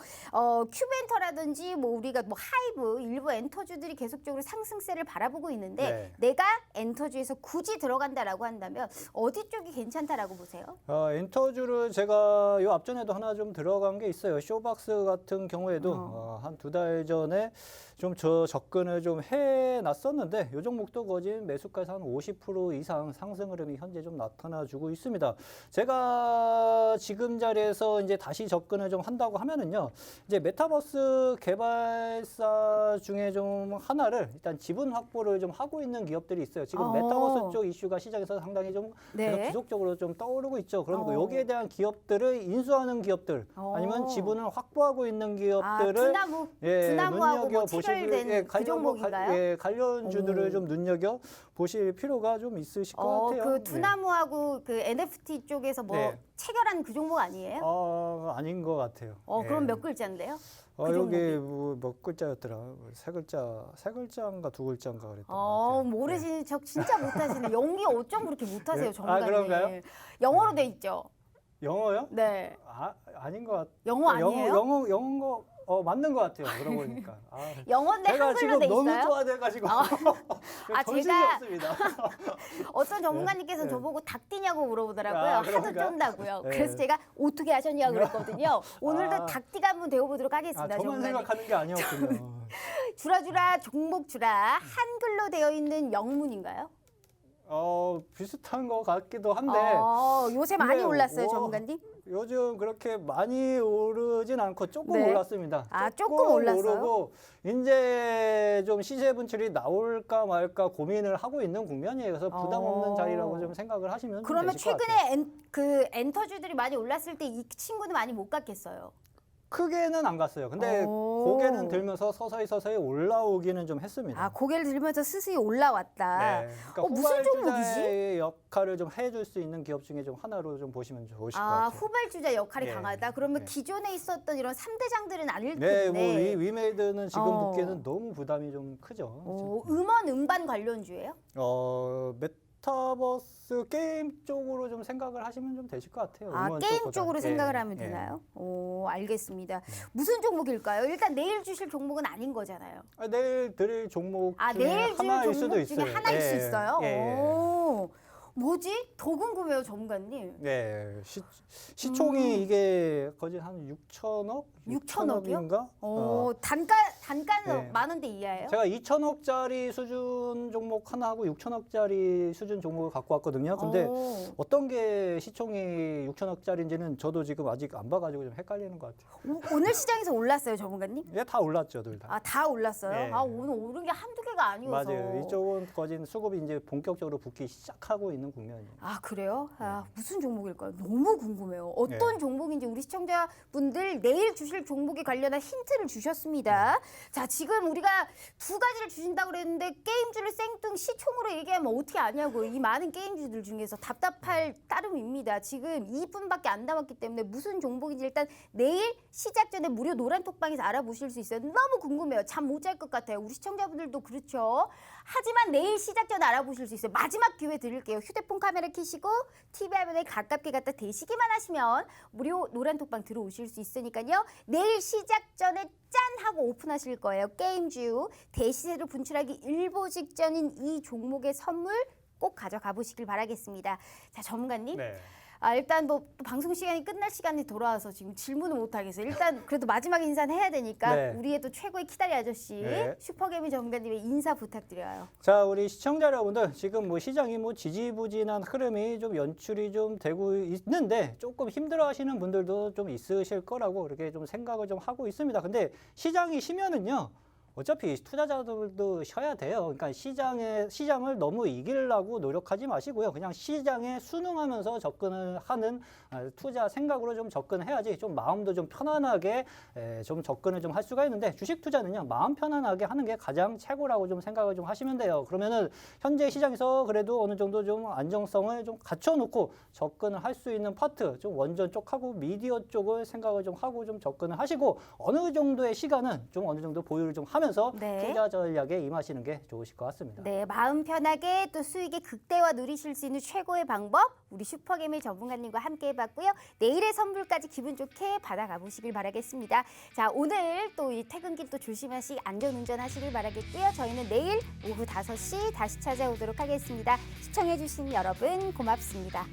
큐벤터라든지 뭐 우리가 뭐 하이브 일부 엔터주들이 계속적으로 상승세를 바라보고 있는데 네. 내가 엔터주에서 굳이 들어간다라고 한다면 어디 쪽이 괜찮다라고 보세요? 엔터주를 제가 요 앞전에도 하나 좀 들어간 게 있어요. 쇼박스 같은 경우에도 한 2달 전에 좀 접근을 좀 해놨었는데 요 종목도 거진 매수가에서 한 50% 이상 상승 흐름이 현재 좀 나타나주고 있습니다. 제가 지금 자리에서 이제 다시 접근을 좀 한다고 하면은요, 이제 메타버스 개발사 중에 좀 하나를 일단 지분 확보를 좀 하고 있는 기업들이 있어요. 지금 메타버스 쪽 이슈가 시장에서 상당히 좀 계속 지속적으로 좀 떠오르고 있죠. 그러면 여기에 대한 기업들을 인수하는 기업들 아니면 지분을 확보하고 있는 기업들을 두나무하고 뭐 눈여겨보실 체결된 그 종목인가요? 관련주들을 좀 눈여겨 보실 필요가 좀 있으실 것 같아요. 그 두나무하고 그 NFT 쪽에서 뭐 네. 체결한 그 종목 아니에요? 아닌 것 같아요. 그럼 몇 글자인데요? 그 여기 종목이? 뭐 몇 글자였더라? 세 글자인가 두 글자인가 그랬던 것 같아요. 모르시는 척 진짜 못하시네. 영어 어쩜 그렇게 못하세요, 네. 전문가님. 그런가요? 영어로 돼 있죠. 영어요? 네. 아닌 것 같아요. 영어 아니에요? 영어 맞는 것 같아요. 그러고 보니까. 영어인데 제가 한글로 지금 돼 너무 있어요? 좋아돼가지고 정신이 제가 없습니다. 어떤 전문가님께서 네. 저보고 닭 뛰냐고 물어보더라고요. 하도 그런가요? 쫀다고요. 네. 그래서 제가 어떻게 하셨냐고 그랬거든요. 오늘도 아. 닭띠가 한번 배워보도록 하겠습니다. 저만 전문가님. 생각하는 게 아니었군요. 주라주라 종목 주라 한글로 되어 있는 영문인가요? 비슷한 것 같기도 한데 요새 많이 근데 올랐어요, 전문가님? 요즘 그렇게 많이 오르진 않고 조금 네. 올랐습니다. 조금 올랐어요? 오르고 이제 좀 시세 분출이 나올까 말까 고민을 하고 있는 국면이에요. 그래서 부담 없는 자리라고 좀 생각을 하시면 그러면 되실 것 같아요. 최근에 그 엔터주들이 많이 올랐을 때 이 친구는 많이 못 갔겠어요. 크게는 안 갔어요. 근데 고개는 들면서 서서히 올라오기는 좀 했습니다. 고개를 들면서 스스로 올라왔다. 네. 그러니까 무슨 종목이지? 후발주자의 역할을 좀 해줄 수 있는 기업 중에 좀 하나로 좀 보시면 좋으실 것 같아요. 후발주자 역할이 네. 강하다. 그러면 네. 기존에 있었던 이런 3대장들은 아닐 네, 텐데. 뭐 위메이드는 지금 붙기에는 너무 부담이 좀 크죠. 음반 관련주예요? 메타버스 게임 쪽으로 좀 생각을 하시면 좀 되실 것 같아요. 음원 게임 쪽보다는. 쪽으로 생각을 하면 예. 되나요? 알겠습니다. 무슨 종목일까요? 일단 내일 주실 종목은 아닌 거잖아요. 내일 드릴 종목 중에 내일 줄 하나일 수도 종목 중에 있어요. 하나일 수 있어요? 예. 뭐지? 더 궁금해요, 전문가님. 네, 시총이 이게 거진 한 6천억? 6천억이요? 6천억인가? 단가는 네. 많은데 이하예요? 제가 2천억짜리 수준 종목 하나 하고 6천억짜리 수준 종목을 갖고 왔거든요. 근데 어떤 게 시총이 6천억짜리인지는 저도 지금 아직 안 봐가지고 좀 헷갈리는 것 같아요. 오늘 시장에서 올랐어요, 전문가님? 예, 다 올랐죠, 둘 다. 다 올랐어요? 네. 오늘 오른 게 한두 개가 아니어서. 맞아요. 이쪽은 거진 수급이 이제 본격적으로 붙기 시작하고 있는 국면이에요. 그래요? 무슨 종목일까요? 너무 궁금해요. 어떤 종목인지 우리 시청자분들 내일 주실 종목에 관련한 힌트를 주셨습니다. 자, 지금 우리가 두 가지를 주신다고 그랬는데 게임주를 생뚱 시총으로 얘기하면 어떻게 아냐고. 이 많은 게임주들 중에서 답답할 따름입니다. 지금 2분밖에 안 남았기 때문에 무슨 종목인지 일단 내일 시작 전에 무료 노란 톡방에서 알아보실 수 있어요. 너무 궁금해요. 잠 못 잘 것 같아요. 우리 시청자분들도 그렇죠. 하지만 내일 시작 전에 알아보실 수 있어요. 마지막 기회 드릴게요. 휴대폰 카메라 켜시고 TV 화면에 가깝게 갖다 대시기만 하시면 무료 노란 톡방 들어오실 수 있으니까요. 내일 시작 전에 짠 하고 오픈하실 거예요. 게임주 대시세로 분출하기 일보 직전인 이 종목의 선물 꼭 가져가 보시길 바라겠습니다. 자, 전문가님. 네. 일단 뭐 또 방송 시간이 끝날 시간이 돌아와서 지금 질문을 못 하겠어요. 일단 그래도 마지막 인사는 해야 되니까 네. 우리의 또 최고의 키다리 아저씨 네. 슈퍼개미 전문가님의 인사 부탁드려요. 자, 우리 시청자 여러분들, 지금 뭐 시장이 뭐 지지부진한 흐름이 좀 연출이 좀 되고 있는데 조금 힘들어하시는 분들도 좀 있으실 거라고 이렇게 좀 생각을 좀 하고 있습니다. 근데 시장이 쉬면은요. 어차피 투자자들도 쉬어야 돼요. 그러니까 시장을 너무 이기려고 노력하지 마시고요. 그냥 시장에 순응하면서 접근을 하는 투자 생각으로 좀 접근해야지 좀 마음도 좀 편안하게 좀 접근을 좀 할 수가 있는데 주식 투자는요. 마음 편안하게 하는 게 가장 최고라고 좀 생각을 좀 하시면 돼요. 그러면은 현재 시장에서 그래도 어느 정도 좀 안정성을 좀 갖춰놓고 접근을 할 수 있는 파트 좀 원전 쪽하고 미디어 쪽을 생각을 좀 하고 좀 접근을 하시고 어느 정도의 시간은 좀 어느 정도 보유를 좀 하면서 네. 투자 전략에 임하시는 게 좋으실 것 같습니다. 네, 마음 편하게 또 수익의 극대화 누리실 수 있는 최고의 방법 우리 슈퍼개미 전문가님과 함께 해봤고요. 내일의 선물까지 기분 좋게 받아가 보시길 바라겠습니다. 자, 오늘 또 이 퇴근길 또 조심하시고 안전운전 하시길 바라겠고요. 저희는 내일 오후 5시 다시 찾아오도록 하겠습니다. 시청해주신 여러분 고맙습니다.